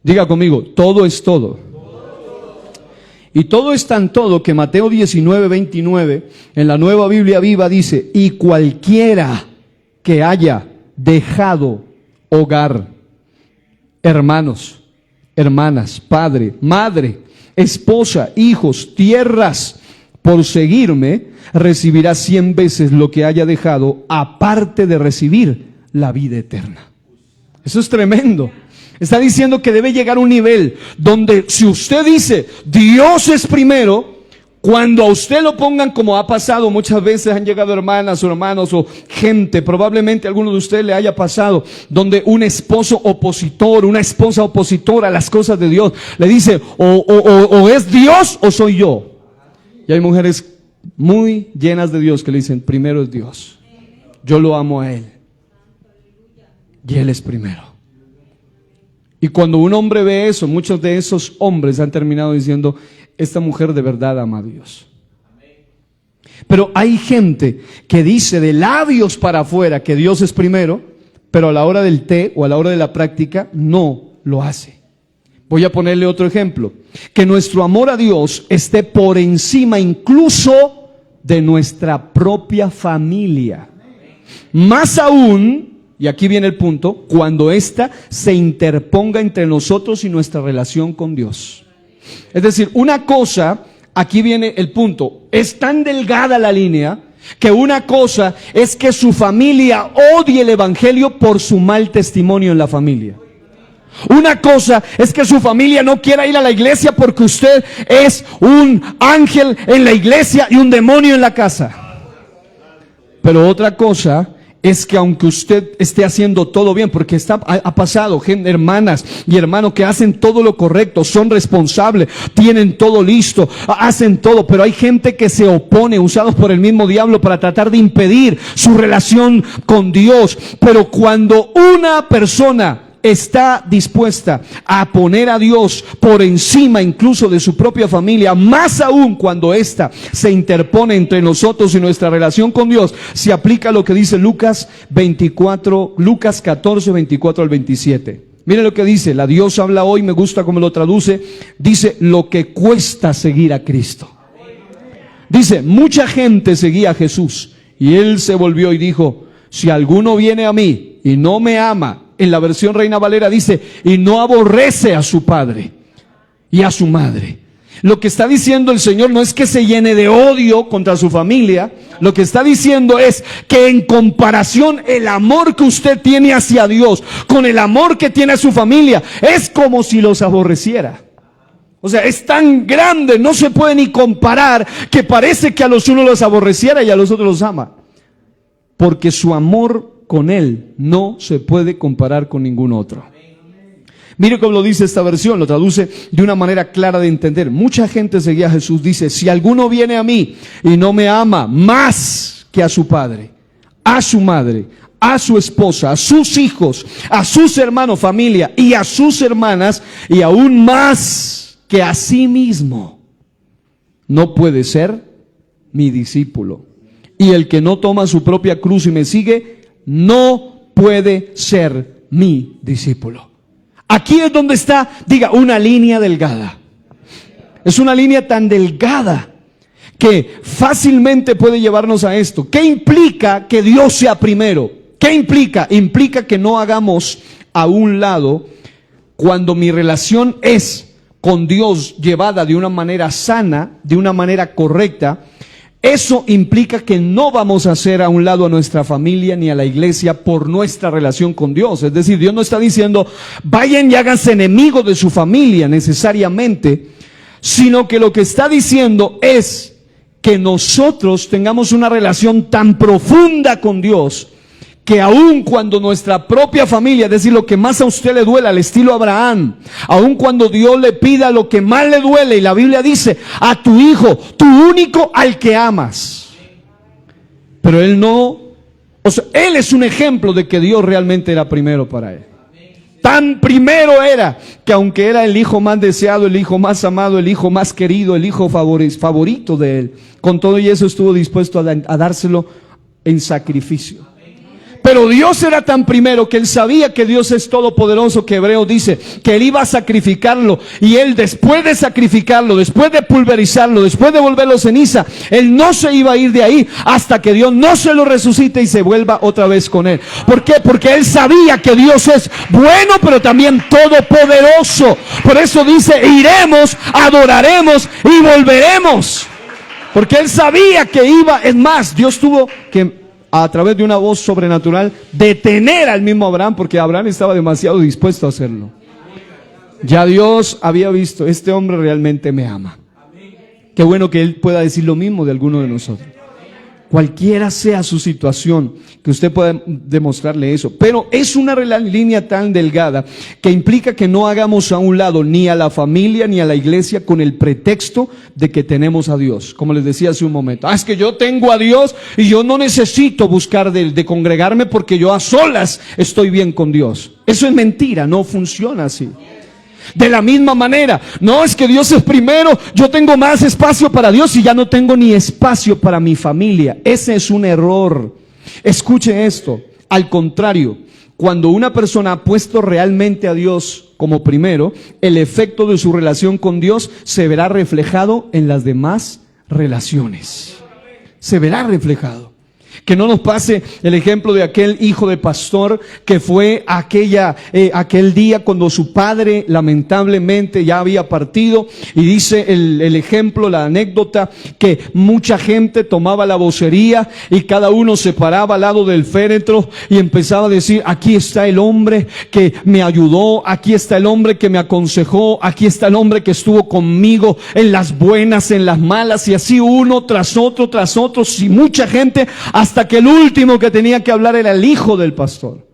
Diga conmigo, todo es todo. Y todo es tan todo que Mateo 19:29 en la Nueva Biblia Viva dice, y cualquiera que haya dejado hogar, hermanos, hermanas, padre, madre, esposa, hijos, tierras, por seguirme, recibirá 100 veces lo que haya dejado, aparte de recibir la vida eterna. Eso es tremendo. Está diciendo que debe llegar a un nivel donde si usted dice, Dios es primero, cuando a usted lo pongan, como ha pasado muchas veces, han llegado hermanas o hermanos o gente, probablemente a alguno de ustedes le haya pasado, donde un esposo opositor, una esposa opositora a las cosas de Dios, le dice, o es Dios o soy yo. Y hay mujeres muy llenas de Dios que le dicen, primero es Dios, yo lo amo a Él, y Él es primero. Y cuando un hombre ve eso, muchos de esos hombres han terminado diciendo, esta mujer de verdad ama a Dios. Pero hay gente que dice de labios para afuera que Dios es primero, pero a la hora del té o a la hora de la práctica no lo hace. Voy a ponerle otro ejemplo. Que nuestro amor a Dios esté por encima incluso de nuestra propia familia. Más aún, y aquí viene el punto, cuando ésta se interponga entre nosotros y nuestra relación con Dios. Es decir, una cosa, aquí viene el punto, es tan delgada la línea que una cosa es que su familia odie el evangelio por su mal testimonio en la familia. Una cosa es que su familia no quiera ir a la iglesia porque usted es un ángel en la iglesia y un demonio en la casa. Pero otra cosa es que aunque usted esté haciendo todo bien, porque ha pasado hermanas y hermanos que hacen todo lo correcto, son responsables, tienen todo listo, hacen todo, pero hay gente que se opone, usados por el mismo diablo para tratar de impedir su relación con Dios. Pero cuando una persona está dispuesta a poner a Dios por encima incluso de su propia familia, más aún cuando ésta se interpone entre nosotros y nuestra relación con Dios, se aplica lo que dice Lucas 14, 24 al 27. Mire lo que dice, la Dios habla hoy, me gusta cómo lo traduce, dice lo que cuesta seguir a Cristo. Dice, mucha gente seguía a Jesús y Él se volvió y dijo, si alguno viene a mí y no me ama, en la versión Reina Valera dice, y no aborrece a su padre y a su madre. Lo que está diciendo el Señor no es que se llene de odio contra su familia. Lo que está diciendo es que en comparación el amor que usted tiene hacia Dios con el amor que tiene a su familia, es como si los aborreciera. O sea, es tan grande, no se puede ni comparar, que parece que a los unos los aborreciera y a los otros los ama. Porque su amor con Él no se puede comparar con ningún otro. Mire cómo lo dice esta versión, lo traduce de una manera clara de entender. Mucha gente seguía a Jesús, dice, si alguno viene a mí y no me ama más que a su padre, a su madre, a su esposa, a sus hijos, a sus hermanos, familia y a sus hermanas, y aún más que a sí mismo, no puede ser mi discípulo. Y el que no toma su propia cruz y me sigue, no puede ser mi discípulo. Aquí es donde está, diga, una línea delgada. Es una línea tan delgada que fácilmente puede llevarnos a esto. ¿Qué implica que Dios sea primero? ¿Qué implica? Implica que no hagamos a un lado cuando mi relación es con Dios llevada de una manera sana, de una manera correcta. Eso implica que no vamos a hacer a un lado a nuestra familia ni a la iglesia por nuestra relación con Dios. Es decir, Dios no está diciendo, vayan y háganse enemigos de su familia necesariamente, sino que lo que está diciendo es que nosotros tengamos una relación tan profunda con Dios, que aun cuando nuestra propia familia, es decir, lo que más a usted le duela, al estilo Abraham, aun cuando Dios le pida lo que más le duele, y la Biblia dice, a tu hijo, tu único al que amas. Pero él no, o sea, él es un ejemplo de que Dios realmente era primero para él. Tan primero era, que aunque era el hijo más deseado, el hijo más amado, el hijo más querido, el hijo favorito de él, con todo y eso estuvo dispuesto a dárselo en sacrificio. Pero Dios era tan primero que él sabía que Dios es todopoderoso, que Hebreo dice que él iba a sacrificarlo, y él después de sacrificarlo, después de pulverizarlo, después de volverlo ceniza, él no se iba a ir de ahí hasta que Dios no se lo resucite y se vuelva otra vez con él. ¿Por qué? Porque él sabía que Dios es bueno, pero también todopoderoso. Por eso dice, iremos, adoraremos y volveremos. Porque él sabía que iba, es más, Dios tuvo que, a través de una voz sobrenatural, detener al mismo Abraham, porque Abraham estaba demasiado dispuesto a hacerlo. Ya Dios había visto, este hombre realmente me ama. Qué bueno que él pueda decir lo mismo de alguno de nosotros. Cualquiera sea su situación, que usted pueda demostrarle eso. Pero es una línea tan delgada que implica que no hagamos a un lado ni a la familia ni a la iglesia con el pretexto de que tenemos a Dios. Como les decía hace un momento, es que yo tengo a Dios y yo no necesito buscar de congregarme porque yo a solas estoy bien con Dios. Eso es mentira, no funciona así. De la misma manera, no es que Dios es primero, yo tengo más espacio para Dios y ya no tengo ni espacio para mi familia. Ese es un error. Escuche esto, al contrario, cuando una persona ha puesto realmente a Dios como primero, el efecto de su relación con Dios se verá reflejado en las demás relaciones. Se verá reflejado. Que no nos pase el ejemplo de aquel hijo de pastor que fue aquel día cuando su padre lamentablemente ya había partido, y dice el ejemplo, la anécdota, que mucha gente tomaba la vocería y cada uno se paraba al lado del féretro y empezaba a decir, aquí está el hombre que me ayudó, aquí está el hombre que me aconsejó, aquí está el hombre que estuvo conmigo en las buenas, en las malas, y así uno tras otro, y mucha gente, hasta que el último que tenía que hablar era el hijo del pastor.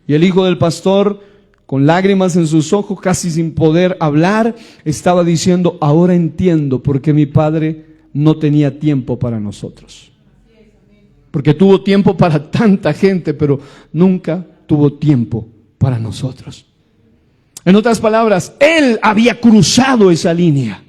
Y el hijo del pastor, con lágrimas en sus ojos, casi sin poder hablar, estaba diciendo, ahora entiendo por qué mi padre no tenía tiempo para nosotros. Porque tuvo tiempo para tanta gente, pero nunca tuvo tiempo para nosotros. En otras palabras, él había cruzado esa línea.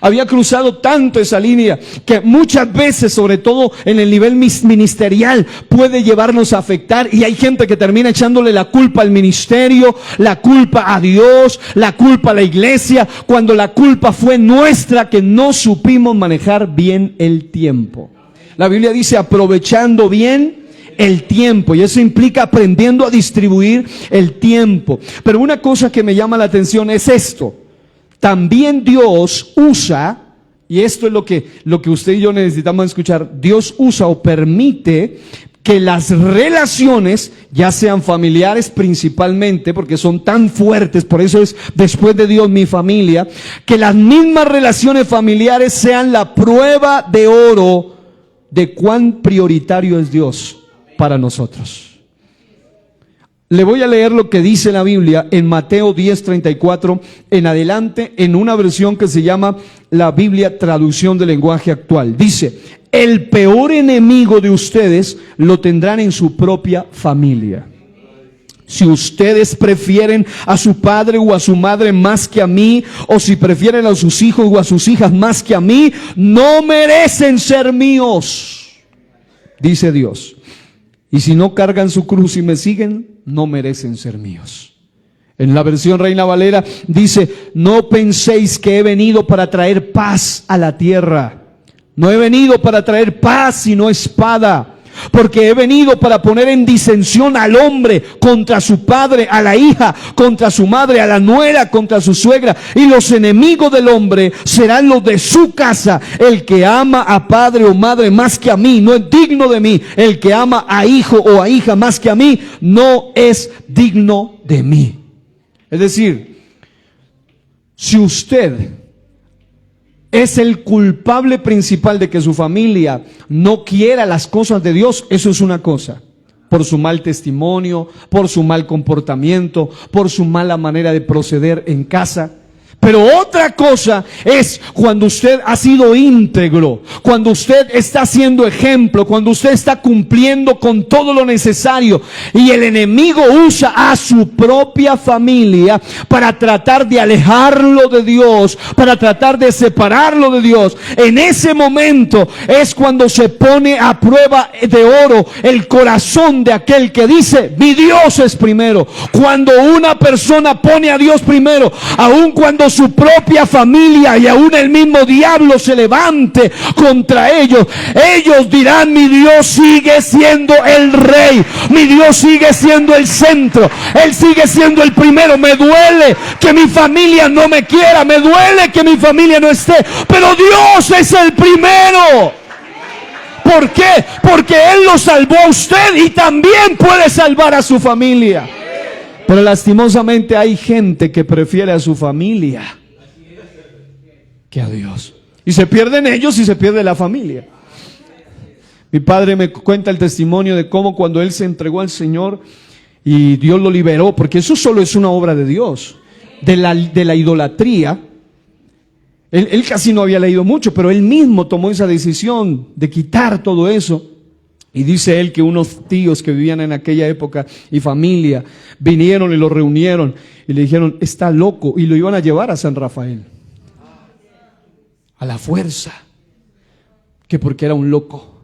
Había cruzado tanto esa línea que muchas veces, sobre todo en el nivel ministerial, puede llevarnos a afectar, y hay gente que termina echándole la culpa al ministerio, la culpa a Dios, la culpa a la iglesia, cuando la culpa fue nuestra, que no supimos manejar bien el tiempo. La Biblia dice aprovechando bien el tiempo, y eso implica aprendiendo a distribuir el tiempo. Pero una cosa que me llama la atención es esto. También Dios usa, y esto es lo que usted y yo necesitamos escuchar, Dios usa o permite que las relaciones, ya sean familiares principalmente, porque son tan fuertes, por eso es después de Dios mi familia, que las mismas relaciones familiares sean la prueba de oro de cuán prioritario es Dios para nosotros. Le voy a leer lo que dice la Biblia en Mateo 10:34 en adelante, en una versión que se llama la Biblia Traducción del Lenguaje Actual. Dice: el peor enemigo de ustedes lo tendrán en su propia familia. Si ustedes prefieren a su padre o a su madre más que a mí, o si prefieren a sus hijos o a sus hijas más que a mí, no merecen ser míos, dice Dios. Y si no cargan su cruz y me siguen, no merecen ser míos. En la versión Reina Valera dice: no penséis que he venido para traer paz a la tierra. No he venido para traer paz sino espada. Porque he venido para poner en disensión al hombre contra su padre, a la hija contra su madre, a la nuera contra su suegra. Y los enemigos del hombre serán los de su casa. El que ama a padre o madre más que a mí no es digno de mí. El que ama a hijo o a hija más que a mí no es digno de mí. Es decir, si usted es el culpable principal de que su familia no quiera las cosas de Dios, eso es una cosa. Por su mal testimonio, por su mal comportamiento, por su mala manera de proceder en casa. Pero otra cosa es cuando usted ha sido íntegro, cuando usted está siendo ejemplo, cuando usted está cumpliendo con todo lo necesario y el enemigo usa a su propia familia para tratar de alejarlo de Dios, para tratar de separarlo de Dios. En ese momento es cuando se pone a prueba de oro el corazón de aquel que dice: mi Dios es primero. Cuando una persona pone a Dios primero, aun cuando su propia familia y aún el mismo diablo se levante contra ellos, ellos dirán: mi Dios sigue siendo el rey, mi Dios sigue siendo el centro, Él sigue siendo el primero. Me duele que mi familia no me quiera, me duele que mi familia no esté, pero Dios es el primero. ¿Por qué? Porque Él lo salvó a usted y también puede salvar a su familia. Pero lastimosamente hay gente que prefiere a su familia que a Dios. Y se pierden ellos y se pierde la familia. Mi padre me cuenta el testimonio de cómo cuando él se entregó al Señor y Dios lo liberó, porque eso solo es una obra de Dios, de la idolatría. Él casi no había leído mucho, pero él mismo tomó esa decisión de quitar todo eso. Y dice él que unos tíos que vivían en aquella época y familia vinieron y lo reunieron y le dijeron: está loco, y lo iban a llevar a San Rafael a la fuerza, que porque era un loco.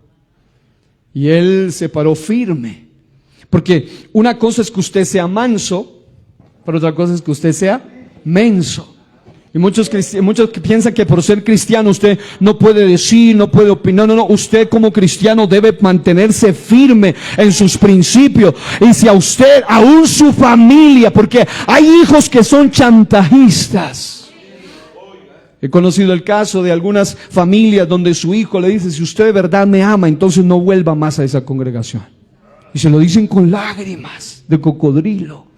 Y él se paró firme, porque una cosa es que usted sea manso, pero otra cosa es que usted sea menso. Y muchos que piensan que por ser cristiano usted no puede decir, no puede opinar. No, usted como cristiano debe mantenerse firme en sus principios. Y si a usted, aún su familia, porque hay hijos que son chantajistas. He conocido el caso de algunas familias donde su hijo le dice: si usted de verdad me ama, entonces no vuelva más a esa congregación. Y se lo dicen con lágrimas de cocodrilo.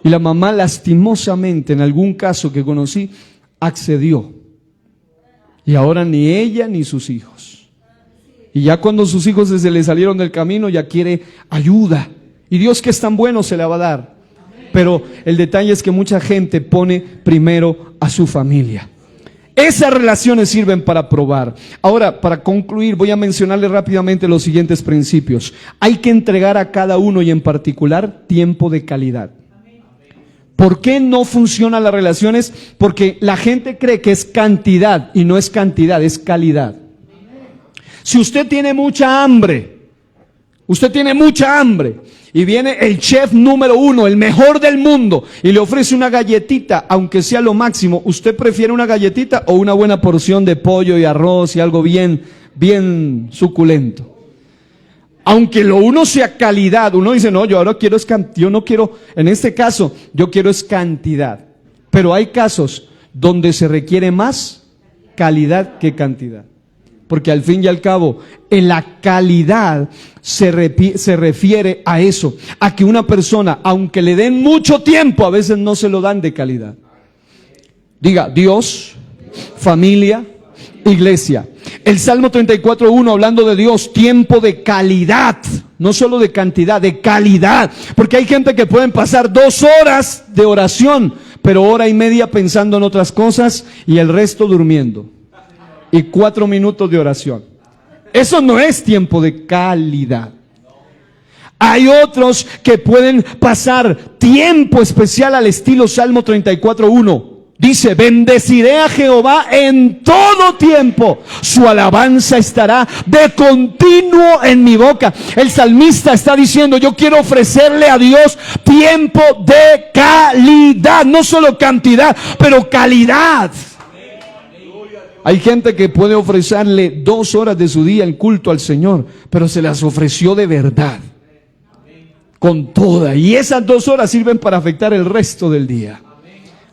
Y la mamá, lastimosamente, en algún caso que conocí, accedió. Y ahora ni ella ni sus hijos. Y ya cuando sus hijos se le salieron del camino, ya quiere ayuda. Y Dios, que es tan bueno, se la va a dar. Pero el detalle es que mucha gente pone primero a su familia. Esas relaciones sirven para probar. Ahora, para concluir, voy a mencionarle rápidamente los siguientes principios. Hay que entregar a cada uno y en particular tiempo de calidad. ¿Por qué no funcionan las relaciones? Porque la gente cree que es cantidad y no es cantidad, es calidad. Si usted tiene mucha hambre y viene el chef número 1, el mejor del mundo, y le ofrece una galletita, aunque sea lo máximo, ¿usted prefiere una galletita o una buena porción de pollo y arroz y algo bien suculento? Aunque lo uno sea calidad, uno dice: no, yo ahora quiero yo no quiero, en este caso, yo quiero es cantidad. Pero hay casos donde se requiere más calidad que cantidad. Porque al fin y al cabo, en la calidad se refiere a eso, a que una persona, aunque le den mucho tiempo, a veces no se lo dan de calidad. Diga: Dios, familia, iglesia. el Salmo 34:1, hablando de Dios, tiempo de calidad, no solo de cantidad, de calidad. Porque hay gente que pueden pasar 2 horas de oración, pero 1 hora y media pensando en otras cosas y el resto durmiendo. Y 4 minutos de oración. Eso no es tiempo de calidad. Hay otros que pueden pasar tiempo especial al estilo Salmo 34:1. Dice, bendeciré a Jehová en todo tiempo. Su alabanza estará de continuo en mi boca. El salmista está diciendo, yo quiero ofrecerle a Dios tiempo de calidad. No solo cantidad, pero calidad. Hay gente que puede ofrecerle 2 horas de su día en culto al Señor, pero se las ofreció de verdad. Con toda. Y esas 2 horas sirven para afectar el resto del día.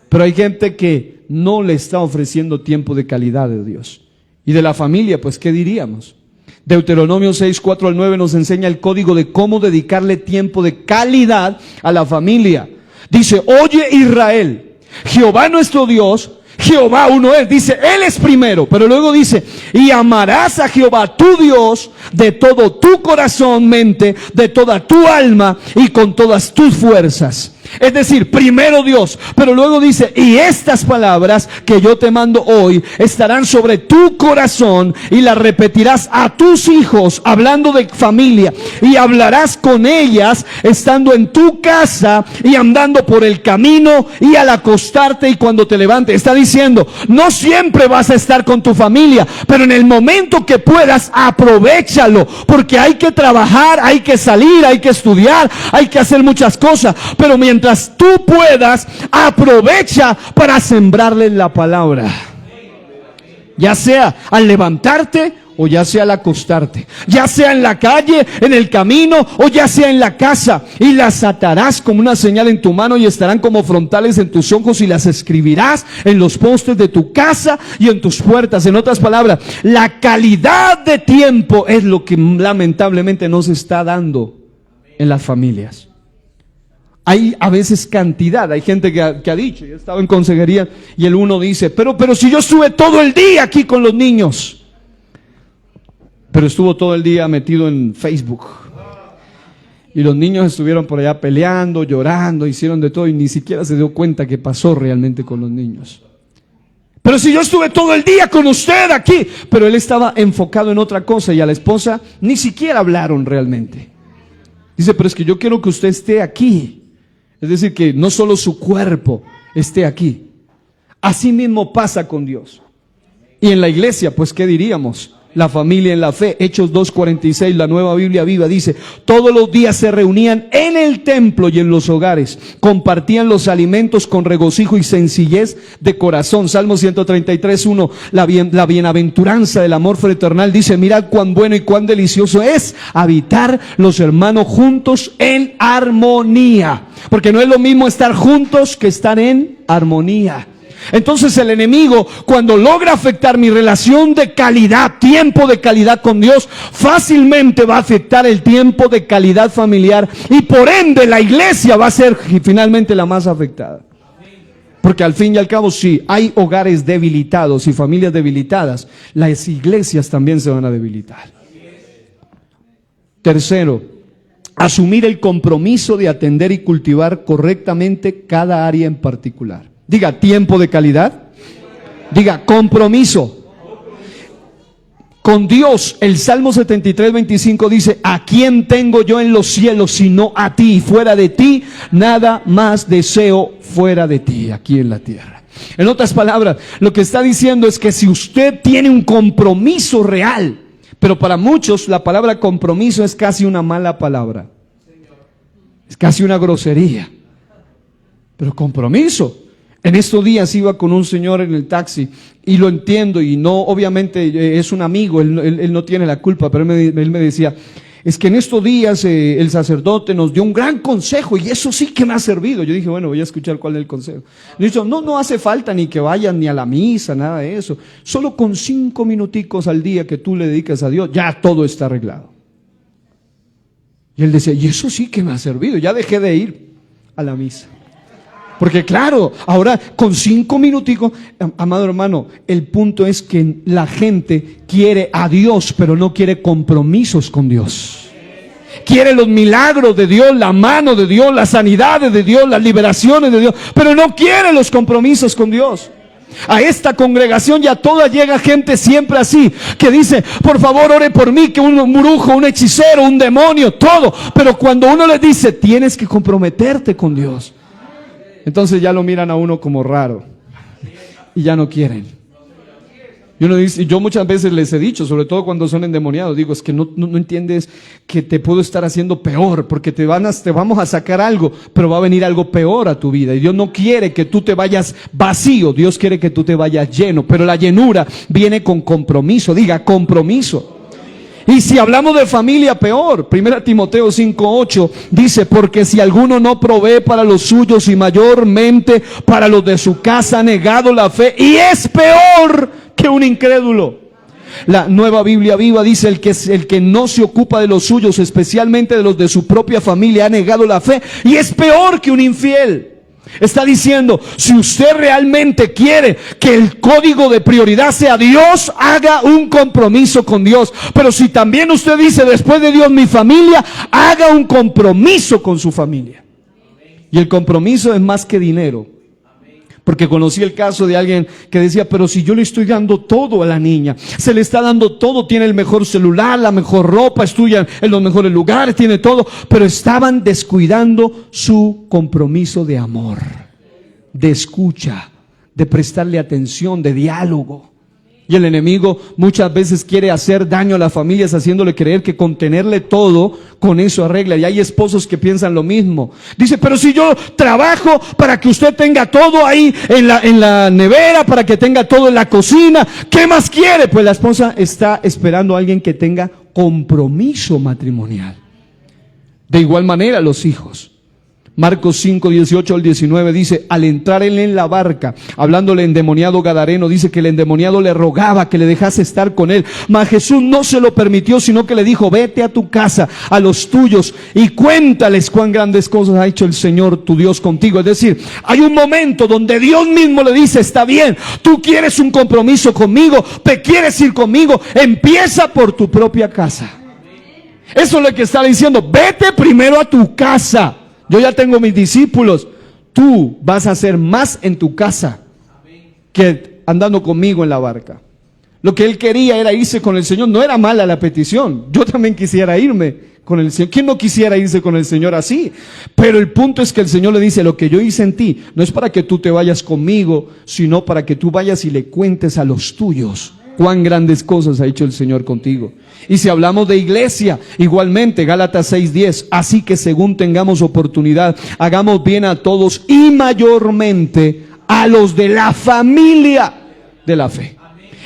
Pero hay gente que no le está ofreciendo tiempo de calidad de Dios. Y de la familia, pues, ¿qué diríamos? Deuteronomio 6:4-9 nos enseña el código de cómo dedicarle tiempo de calidad a la familia. Dice, oye Israel, Jehová nuestro Dios, Jehová uno es. Dice, Él es primero. Pero luego dice, y amarás a Jehová tu Dios de todo tu corazón, mente, de toda tu alma y con todas tus fuerzas. Es decir, primero Dios, pero luego dice, y estas palabras que yo te mando hoy estarán sobre tu corazón y las repetirás a tus hijos, hablando de familia, y hablarás con ellas estando en tu casa y andando por el camino y al acostarte y cuando te levantes. Está diciendo, no siempre vas a estar con tu familia, pero en el momento que puedas, aprovéchalo, porque hay que trabajar, hay que salir, hay que estudiar, hay que hacer muchas cosas, pero mientras tú puedas, aprovecha para sembrarle la palabra. Ya sea al levantarte o ya sea al acostarte, ya sea en la calle, en el camino o ya sea en la casa, y las atarás como una señal en tu mano y estarán como frontales en tus ojos y las escribirás en los postes de tu casa y en tus puertas. En otras palabras, la calidad de tiempo es lo que lamentablemente no se está dando en las familias. Hay a veces cantidad, hay gente que ha dicho, yo estaba en consejería y el uno dice, pero si yo estuve todo el día aquí con los niños, pero estuvo todo el día metido en Facebook y los niños estuvieron por allá peleando, llorando, hicieron de todo y ni siquiera se dio cuenta que pasó realmente con los niños. Pero si yo estuve todo el día con usted aquí, pero él estaba enfocado en otra cosa y a la esposa ni siquiera hablaron realmente. Dice, pero es que yo quiero que usted esté aquí. Es decir, que no solo su cuerpo esté aquí. Así mismo pasa con Dios. Y en la iglesia, pues, ¿qué diríamos? La familia en la fe. Hechos 2:46, la Nueva Biblia Viva dice, todos los días se reunían en el templo y en los hogares, compartían los alimentos con regocijo y sencillez de corazón. Salmo 133:1, la bienaventuranza del amor fraternal dice, mirad cuán bueno y cuán delicioso es habitar los hermanos juntos en armonía. Porque no es lo mismo estar juntos que estar en armonía. Entonces el enemigo, cuando logra afectar mi relación de calidad, tiempo de calidad con Dios, fácilmente va a afectar el tiempo de calidad familiar y por ende la iglesia va a ser finalmente la más afectada. Porque al fin y al cabo, si hay hogares debilitados y familias debilitadas, las iglesias también se van a debilitar. Tercero, asumir el compromiso de atender y cultivar correctamente cada área en particular. Diga, tiempo de calidad. Diga, compromiso. Con Dios, el Salmo 73:25 dice, ¿a quién tengo yo en los cielos sino a ti? Fuera de ti, nada más deseo fuera de ti, aquí en la tierra. En otras palabras, lo que está diciendo es que si usted tiene un compromiso real, pero para muchos la palabra compromiso es casi una mala palabra. Es casi una grosería. Pero compromiso. En estos días iba con un señor en el taxi y lo entiendo y no, obviamente es un amigo, él no tiene la culpa, pero él me decía, es que en estos días el sacerdote nos dio un gran consejo y eso sí que me ha servido. Yo dije, bueno, voy a escuchar cuál es el consejo. Le dijo, no hace falta ni que vayan ni a la misa, nada de eso. Solo con 5 minuticos al día que tú le dediques a Dios, ya todo está arreglado. Y él decía, y eso sí que me ha servido, ya dejé de ir a la misa. Porque claro, ahora con 5 minuticos, amado hermano, el punto es que la gente quiere a Dios, pero no quiere compromisos con Dios. Quiere los milagros de Dios, la mano de Dios, las sanidades de Dios, las liberaciones de Dios, pero no quiere los compromisos con Dios. A esta congregación ya toda llega gente siempre así, que dice, por favor ore por mí, que un brujo, un hechicero, un demonio, todo. Pero cuando uno les dice, tienes que comprometerte con Dios, entonces ya lo miran a uno como raro y ya no quieren. Y uno dice, yo muchas veces les he dicho, sobre todo cuando son endemoniados, digo, es que no entiendes que te puedo estar haciendo peor, porque te vamos a sacar algo, pero va a venir algo peor a tu vida. Y Dios no quiere que tú te vayas vacío, Dios quiere que tú te vayas lleno, pero la llenura viene con compromiso, diga compromiso. Y si hablamos de familia, peor. 1 Timoteo 5:8 dice, porque si alguno no provee para los suyos y mayormente para los de su casa, ha negado la fe y es peor que un incrédulo. La Nueva Biblia Viva dice, el que no se ocupa de los suyos, especialmente de los de su propia familia, ha negado la fe y es peor que un infiel. Está diciendo, si usted realmente quiere que el código de prioridad sea Dios, haga un compromiso con Dios. Pero si también usted dice, después de Dios mi familia, haga un compromiso con su familia. Y el compromiso es más que dinero. Porque conocí el caso de alguien que decía, pero si yo le estoy dando todo a la niña, se le está dando todo, tiene el mejor celular, la mejor ropa, estudia en los mejores lugares, tiene todo, pero estaban descuidando su compromiso de amor, de escucha, de prestarle atención, de diálogo. Y el enemigo muchas veces quiere hacer daño a las familias haciéndole creer que con tenerle todo, con eso arregla. Y hay esposos que piensan lo mismo. Dice, pero si yo trabajo para que usted tenga todo ahí en la nevera, para que tenga todo en la cocina, ¿qué más quiere? Pues la esposa está esperando a alguien que tenga compromiso matrimonial. De igual manera los hijos. Marcos 5:18-19 dice, al entrar él en la barca, hablándole endemoniado gadareno, dice que el endemoniado le rogaba que le dejase estar con él, mas Jesús no se lo permitió, sino que le dijo, vete a tu casa, a los tuyos, y cuéntales cuán grandes cosas ha hecho el Señor tu Dios contigo. Es decir, hay un momento donde Dios mismo le dice, está bien, tú quieres un compromiso conmigo, te quieres ir conmigo, empieza por tu propia casa. Eso es lo que está diciendo, vete primero a tu casa. Yo ya tengo mis discípulos, tú vas a hacer más en tu casa que andando conmigo en la barca. Lo que él quería era irse con el Señor, no era mala la petición, yo también quisiera irme con el Señor. ¿Quién no quisiera irse con el Señor así? Pero el punto es que el Señor le dice, lo que yo hice en ti, no es para que tú te vayas conmigo, sino para que tú vayas y le cuentes a los tuyos cuán grandes cosas ha hecho el Señor contigo. Y si hablamos de iglesia, igualmente, Gálatas 6:10, así que según tengamos oportunidad, hagamos bien a todos y mayormente a los de la familia de la fe.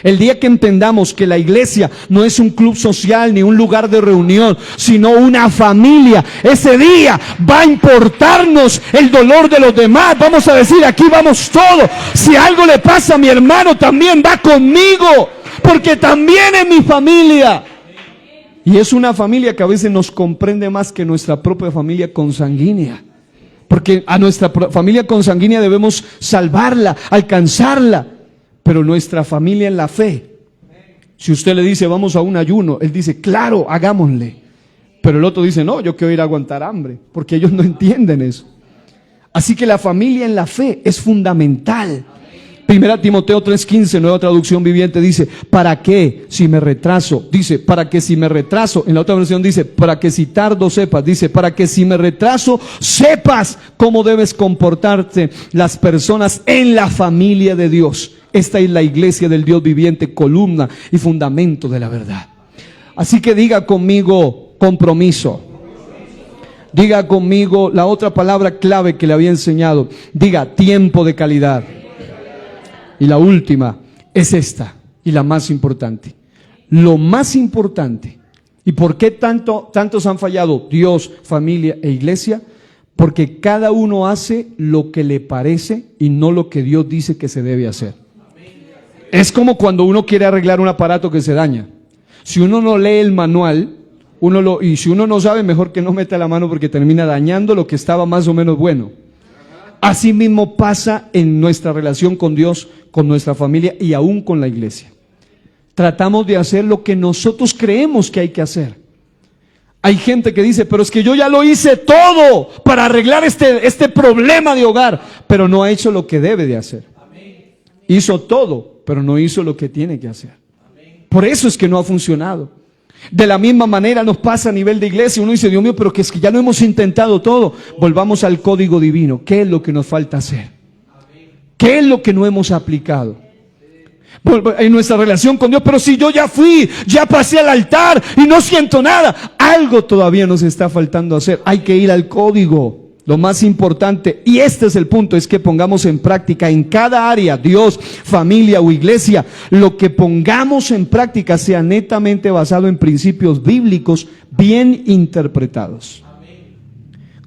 El día que entendamos que la iglesia no es un club social ni un lugar de reunión, sino una familia, ese día va a importarnos el dolor de los demás. Vamos a decir, aquí vamos todos. Si algo le pasa a mi hermano, también va conmigo, porque también es mi familia. Y es una familia que a veces nos comprende más que nuestra propia familia consanguínea. Porque a nuestra familia consanguínea debemos salvarla, alcanzarla. Pero nuestra familia en la fe, si usted le dice vamos a un ayuno, él dice claro, hagámosle. Pero el otro dice no, yo quiero ir a aguantar hambre, porque ellos no entienden eso. Así que la familia en la fe es fundamental. 1 Timoteo 3:15, nueva traducción viviente, dice, ¿para qué si me retraso? Dice, para que si me retraso. En la otra versión dice, para que si tardo sepas. Dice, para que si me retraso sepas cómo debes comportarte las personas en la familia de Dios. Esta es la iglesia del Dios viviente, columna y fundamento de la verdad. Así que diga conmigo compromiso. Diga conmigo la otra palabra clave que le había enseñado. Diga tiempo de calidad. Y la última es esta, y la más importante. Lo más importante. ¿Y por qué tantos han fallado? Dios, familia e iglesia. Porque cada uno hace lo que le parece y no lo que Dios dice que se debe hacer. Es como cuando uno quiere arreglar un aparato que se daña. Si uno no lee el manual, y si uno no sabe, mejor que no meta la mano porque termina dañando lo que estaba más o menos bueno. Así mismo pasa en nuestra relación con Dios, con nuestra familia y aún con la iglesia. Tratamos de hacer lo que nosotros creemos que hay que hacer. Hay gente que dice, pero es que yo ya lo hice todo para arreglar este problema de hogar, pero no ha hecho lo que debe de hacer. Hizo todo, pero no hizo lo que tiene que hacer. Por eso es que no ha funcionado. De la misma manera nos pasa a nivel de iglesia. Uno dice, Dios mío, pero que es que ya lo hemos intentado todo. Volvamos al código divino. ¿Qué es lo que nos falta hacer? ¿Qué es lo que no hemos aplicado? En nuestra relación con Dios, pero si yo ya fui, ya pasé al altar y no siento nada, algo todavía nos está faltando hacer. Hay que ir al código. Lo más importante, y este es el punto, es que pongamos en práctica en cada área, Dios, familia o iglesia, lo que pongamos en práctica sea netamente basado en principios bíblicos bien interpretados.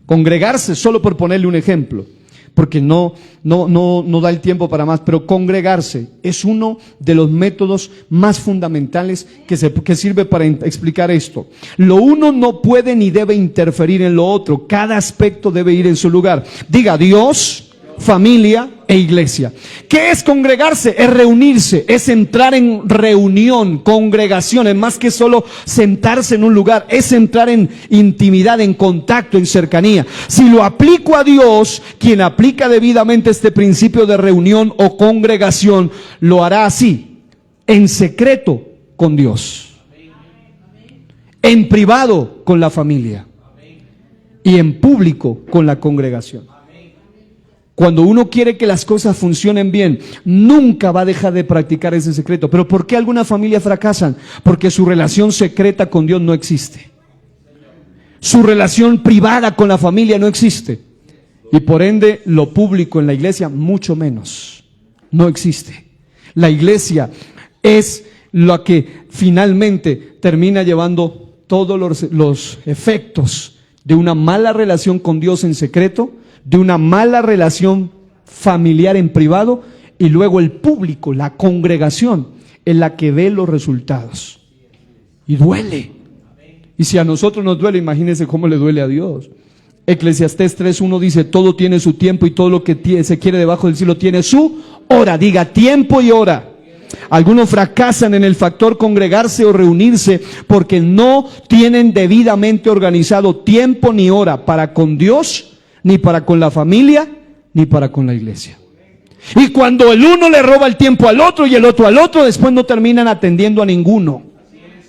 Congregarse, solo por ponerle un ejemplo, porque no da el tiempo para más, pero congregarse es uno de los métodos más fundamentales que sirve para explicar esto. Lo uno no puede ni debe interferir en lo otro, cada aspecto debe ir en su lugar. Diga Dios, familia e iglesia. ¿Qué es congregarse? Es reunirse, es entrar en reunión, congregación, es más que solo sentarse en un lugar, es entrar en intimidad, en contacto, en cercanía. Si lo aplico a Dios, quien aplica debidamente este principio de reunión o congregación, lo hará así, en secreto con Dios, en privado con la familia y en público con la congregación. Cuando uno quiere que las cosas funcionen bien, nunca va a dejar de practicar ese secreto. ¿Pero por qué algunas familias fracasan? Porque su relación secreta con Dios no existe. Su relación privada con la familia no existe. Y por ende, lo público en la iglesia, mucho menos. No existe. La iglesia es la que finalmente termina llevando todos los efectos de una mala relación con Dios en secreto, de una mala relación familiar en privado, y luego el público, la congregación, es la que ve los resultados. Y duele. Y si a nosotros nos duele, imagínense cómo le duele a Dios. Eclesiastés 3:1 dice, todo tiene su tiempo y todo lo que se quiere debajo del cielo tiene su hora. Diga tiempo y hora. Algunos fracasan en el factor congregarse o reunirse porque no tienen debidamente organizado tiempo ni hora para con Dios, ni para con la familia, ni para con la iglesia. Y cuando el uno le roba el tiempo al otro y el otro al otro, después no terminan atendiendo a ninguno,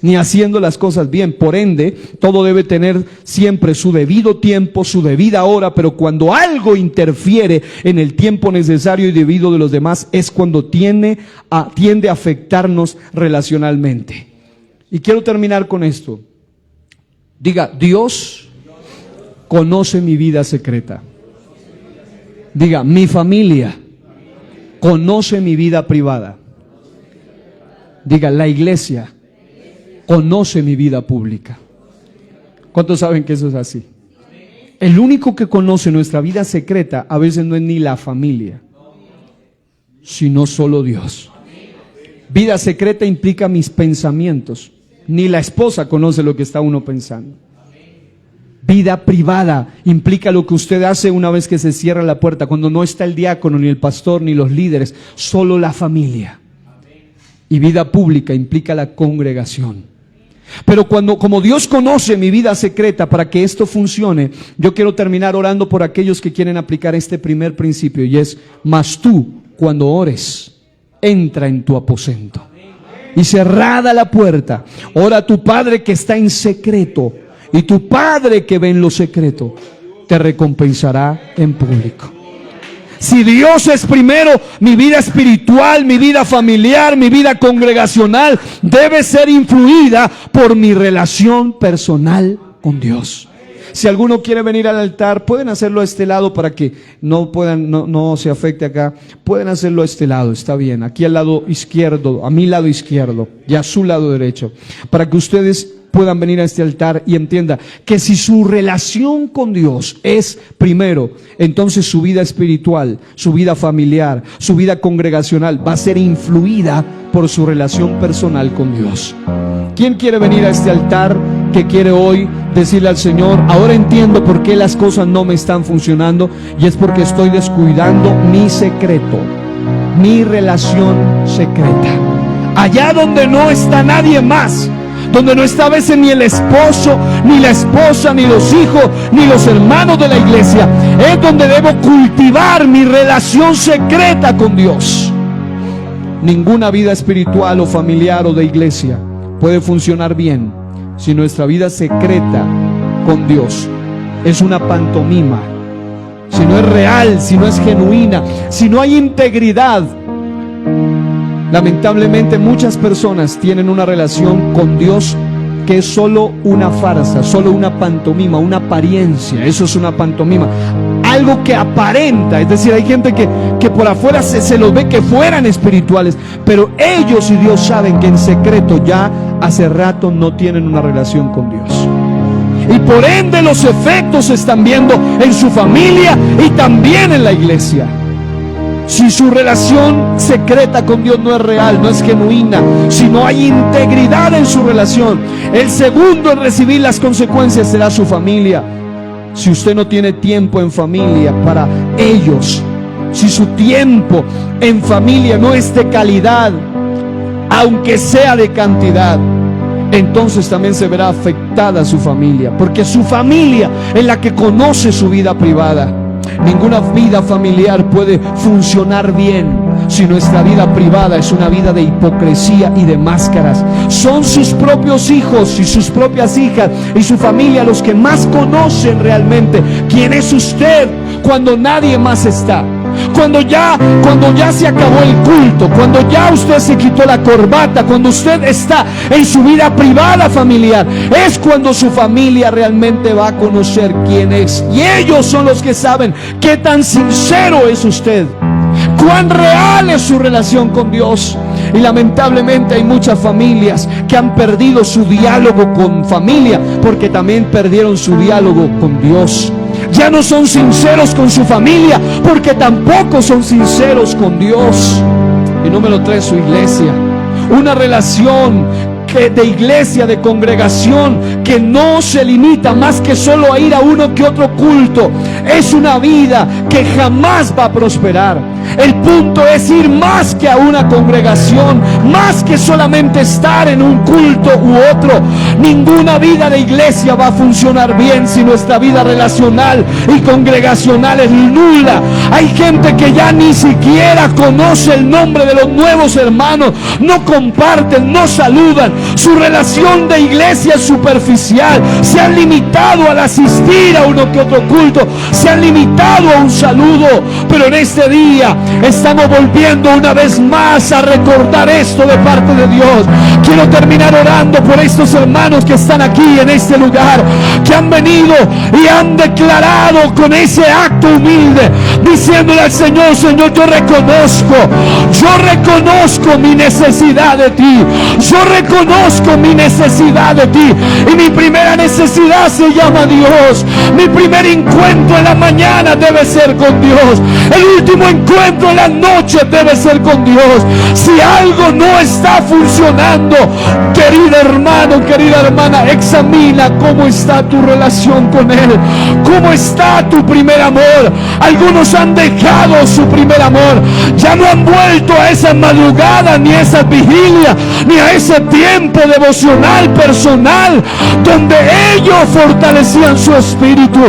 ni haciendo las cosas bien. Por ende, todo debe tener siempre su debido tiempo, su debida hora, pero cuando algo interfiere en el tiempo necesario y debido de los demás, es cuando tiende a afectarnos relacionalmente. Y quiero terminar con esto. Diga, Dios conoce mi vida secreta. Diga, mi familia conoce mi vida privada. Diga, la iglesia conoce mi vida pública. ¿Cuántos saben que eso es así? El único que conoce nuestra vida secreta a veces no es ni la familia, sino solo Dios. Vida secreta implica mis pensamientos. Ni la esposa conoce lo que está uno pensando. Vida privada implica lo que usted hace una vez que se cierra la puerta, cuando no está el diácono, ni el pastor, ni los líderes, solo la familia. Y vida pública implica la congregación. Pero como Dios conoce mi vida secreta, para que esto funcione, yo quiero terminar orando por aquellos que quieren aplicar este primer principio, y es, mas tú, cuando ores, entra en tu aposento. Y cerrada la puerta, ora a tu Padre que está en secreto, y tu Padre que ve en lo secreto te recompensará en público. Si Dios es primero, mi vida espiritual, mi vida familiar, mi vida congregacional debe ser influida por mi relación personal con Dios. Si alguno quiere venir al altar, pueden hacerlo a este lado para que no se afecte acá. Pueden hacerlo a este lado, está bien. Aquí al lado izquierdo, a mi lado izquierdo y a su lado derecho, para que ustedes puedan venir a este altar y entienda que si su relación con Dios es primero, entonces su vida espiritual, su vida familiar, su vida congregacional va a ser influida por su relación personal con Dios. ¿Quién quiere venir a este altar? Que quiere hoy decirle al Señor: ahora entiendo por qué las cosas no me están funcionando, y es porque estoy descuidando mi secreto, mi relación secreta. Allá donde no está nadie más, donde no está a veces ni el esposo, ni la esposa, ni los hijos, ni los hermanos de la iglesia, es donde debo cultivar mi relación secreta con Dios. Ninguna vida espiritual o familiar o de iglesia puede funcionar bien si nuestra vida secreta con Dios es una pantomima, si no es real, si no es genuina, si no hay integridad. Lamentablemente muchas personas tienen una relación con Dios que es solo una farsa, solo una pantomima, una apariencia. Eso es una pantomima, algo que aparenta. Es decir, hay gente que por afuera se los ve que fueran espirituales, pero ellos y Dios saben que en secreto ya hace rato no tienen una relación con Dios, y por ende los efectos se están viendo en su familia y también en la iglesia. Si su relación secreta con Dios no es real, no es genuina, si no hay integridad en su relación, el segundo en recibir las consecuencias será su familia. Si usted no tiene tiempo en familia para ellos, si su tiempo en familia no es de calidad, aunque sea de cantidad, entonces también se verá afectada su familia, porque su familia es la que conoce su vida privada. Ninguna vida familiar puede funcionar bien si nuestra vida privada es una vida de hipocresía y de máscaras. Son sus propios hijos y sus propias hijas y su familia los que más conocen realmente quién es usted cuando nadie más está. Cuando ya se acabó el culto, cuando ya usted se quitó la corbata, cuando usted está en su vida privada familiar, es cuando su familia realmente va a conocer quién es. Y ellos son los que saben qué tan sincero es usted, cuán real es su relación con Dios. Y lamentablemente hay muchas familias que han perdido su diálogo con familia porque también perdieron su diálogo con Dios. Ya no son sinceros con su familia porque tampoco son sinceros con Dios. Y número 3, su iglesia. Una relación de iglesia, de congregación, que no se limita más que solo a ir a uno que otro culto, es una vida que jamás va a prosperar. El punto es ir más que a una congregación, más que solamente estar en un culto u otro. Ninguna vida de iglesia va a funcionar bien si nuestra vida relacional y congregacional es nula. Hay gente que ya ni siquiera conoce el nombre de los nuevos hermanos, no comparten, no saludan. Su relación de iglesia es superficial. Se han limitado al asistir a uno que otro culto, se han limitado a un saludo. Pero en este día estamos volviendo una vez más a recordar esto de parte de Dios. Quiero terminar orando por estos hermanos que están aquí en este lugar, que han venido y han declarado con ese acto humilde, diciéndole al Señor: Señor, yo reconozco mi necesidad de ti, yo reconozco mi necesidad de ti, y mi primera necesidad se llama Dios. Mi primer encuentro en la mañana debe ser con Dios, el último encuentro en la noche debe ser con Dios. Si algo no está funcionando, querido hermano, querida hermana, examina cómo está tu relación con Él, cómo está tu primer amor. Algunos han dejado su primer amor, ya no han vuelto a esa madrugada, ni a esa vigilia, ni a ese tiempo devocional personal donde ellos fortalecían su espíritu.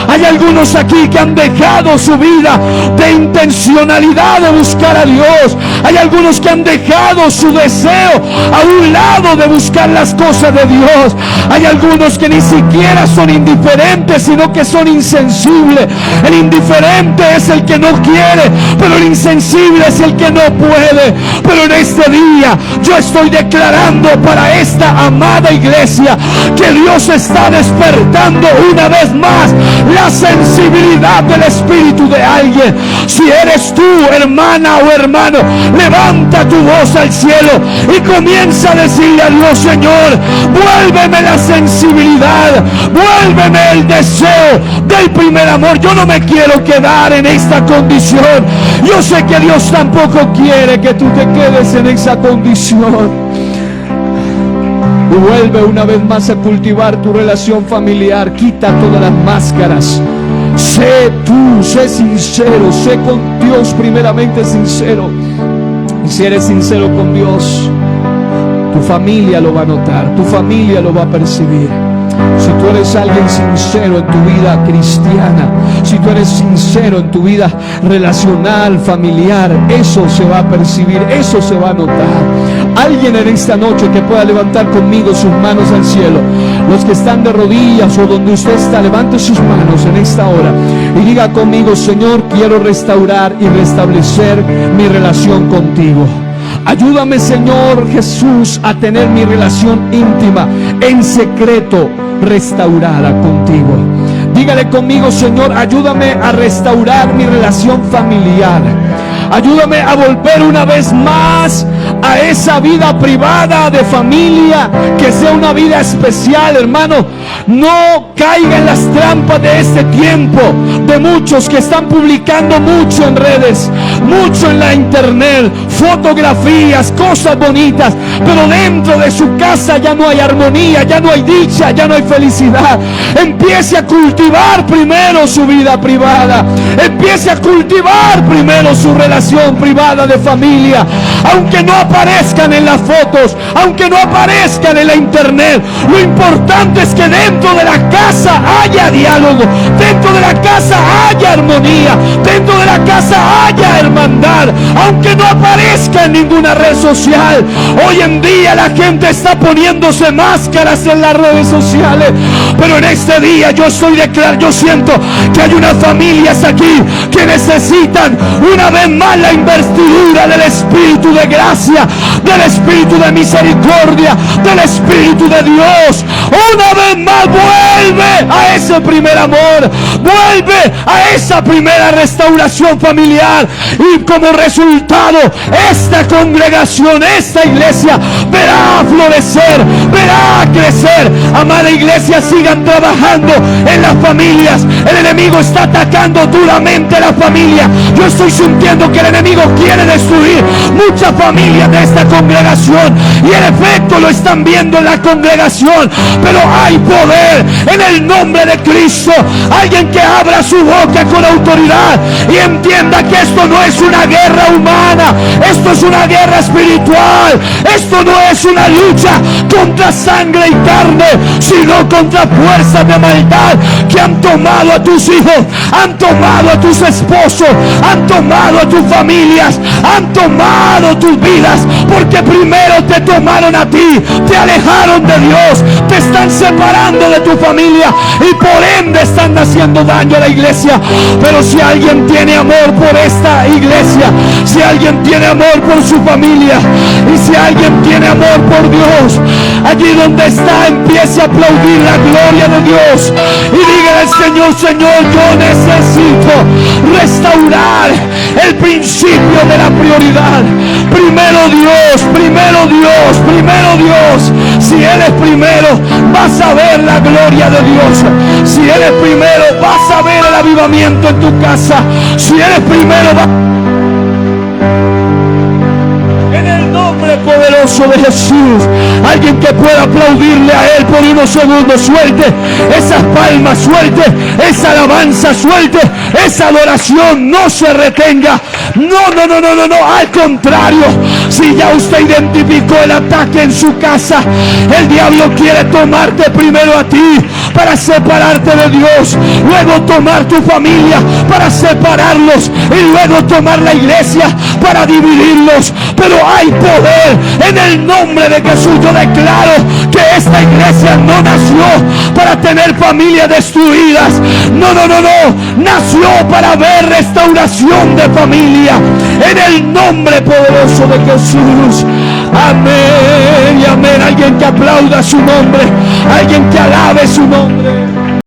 Hay algunos aquí que han dejado su vida de intencionalidad de buscar a Dios. Hay algunos que han dejado su deseo a un lado de buscar las cosas de Dios. Hay algunos que ni siquiera son indiferentes, sino que son insensibles. El indiferente es el que no quiere, pero el insensible es el que no puede. Pero en este día yo estoy declarando para esta amada iglesia que Dios está despertando una vez más la sensibilidad del espíritu de alguien. Si eres tú, hermana o hermano, levanta tu voz al cielo y comienza a decirle a Dios: Señor, vuélveme la sensibilidad, vuélveme el deseo del primer amor. Yo no me quiero quedar en esta condición. Yo sé que Dios tampoco quiere que tú te quedes en esa condición. y vuelve una vez más a cultivar tu relación familiar. Quita todas las máscaras. Sé tú, sé sincero, sé con Dios primeramente sincero. Y si eres sincero con Dios, tu familia lo va a notar, tu familia lo va a percibir. Si tú eres alguien sincero en tu vida cristiana, si tú eres sincero en tu vida relacional, familiar, eso se va a percibir, eso se va a notar. Alguien en esta noche que pueda levantar conmigo sus manos al cielo. Los que están de rodillas o donde usted está, levante sus manos en esta hora y diga conmigo: Señor, quiero restaurar y restablecer mi relación contigo. Ayúdame, Señor Jesús, a tener mi relación íntima, en secreto, restaurada contigo. Dígale conmigo: Señor, ayúdame a restaurar mi relación familiar. Ayúdame a volver una vez más a esa vida privada de familia, que sea una vida especial, hermano. No caiga en las trampas de este tiempo, de muchos que están publicando mucho en redes, mucho en la internet, fotografías, cosas bonitas, pero dentro de su casa ya no hay armonía, ya no hay dicha, ya no hay felicidad. Empiece a cultivar primero su vida privada, empiece a cultivar primero su relación privada de familia. Aunque no aparezcan en las fotos, aunque no aparezcan en la internet, lo importante es que dentro de la casa haya diálogo, dentro de la casa haya armonía, dentro de la casa haya hermandad, aunque no aparezca en ninguna red social. Hoy en día la gente está poniéndose máscaras en las redes sociales, pero en este día yo siento que hay unas familias aquí que necesitan una vez más la investidura del Espíritu de gracia, del Espíritu de misericordia, del Espíritu de Dios. Una vez más vuelve a ese primer amor, vuelve a esa primera restauración familiar, y como resultado esta congregación, esta iglesia verá florecer, verá crecer. Amada iglesia, sigan trabajando en las familias. El enemigo está atacando duramente a la familia. Yo estoy sintiendo que el enemigo quiere destruir muchas familias de esta congregación, y en efecto lo están viendo en la congregación, pero hay poder en el nombre de Cristo. Alguien que abra su boca con autoridad y entienda que esto no es una guerra humana, esto es una guerra espiritual. Esto no es una lucha contra sangre y carne, sino contra fuerzas de maldad que han tomado a tus hijos, han tomado a tus esposos, han tomado a tus familias, han tomado tus vidas, porque primero te tomaron a ti, te alejaron de Dios, te están separando de tu familia y por ende están haciendo daño a la iglesia. Pero si alguien tiene amor por esta iglesia, si alguien tiene amor por su familia, y si alguien tiene amor por Dios, allí donde está empiece a aplaudir la gloria de Dios y dígale: Señor, Señor, yo necesito restaurar el principio de la prioridad. Primero Dios, primero Dios, primero Dios. Si Él es primero, vas a ver la gloria de Dios. Si Él es primero, vas a ver el avivamiento en tu casa. Si Él es primero, en el nombre poderoso de Jesús. Alguien que pueda aplaudirle a Él por unos segundos. Suelte esas palmas, suelte esa alabanza, suelte esa adoración. No se retenga. No. Al contrario, si ya usted identificó el ataque en su casa, el diablo quiere tomarte primero a ti para separarte de Dios, luego tomar tu familia para separarlos, y luego tomar la iglesia para dividirlos. Pero hay poder en el nombre de Jesús. Yo declaro que esta iglesia no nació para tener familias destruidas. No. Nació para ver restauración de familia en el nombre poderoso de Jesús. Amén y amén. Alguien que aplauda su nombre, alguien que alabe su nombre.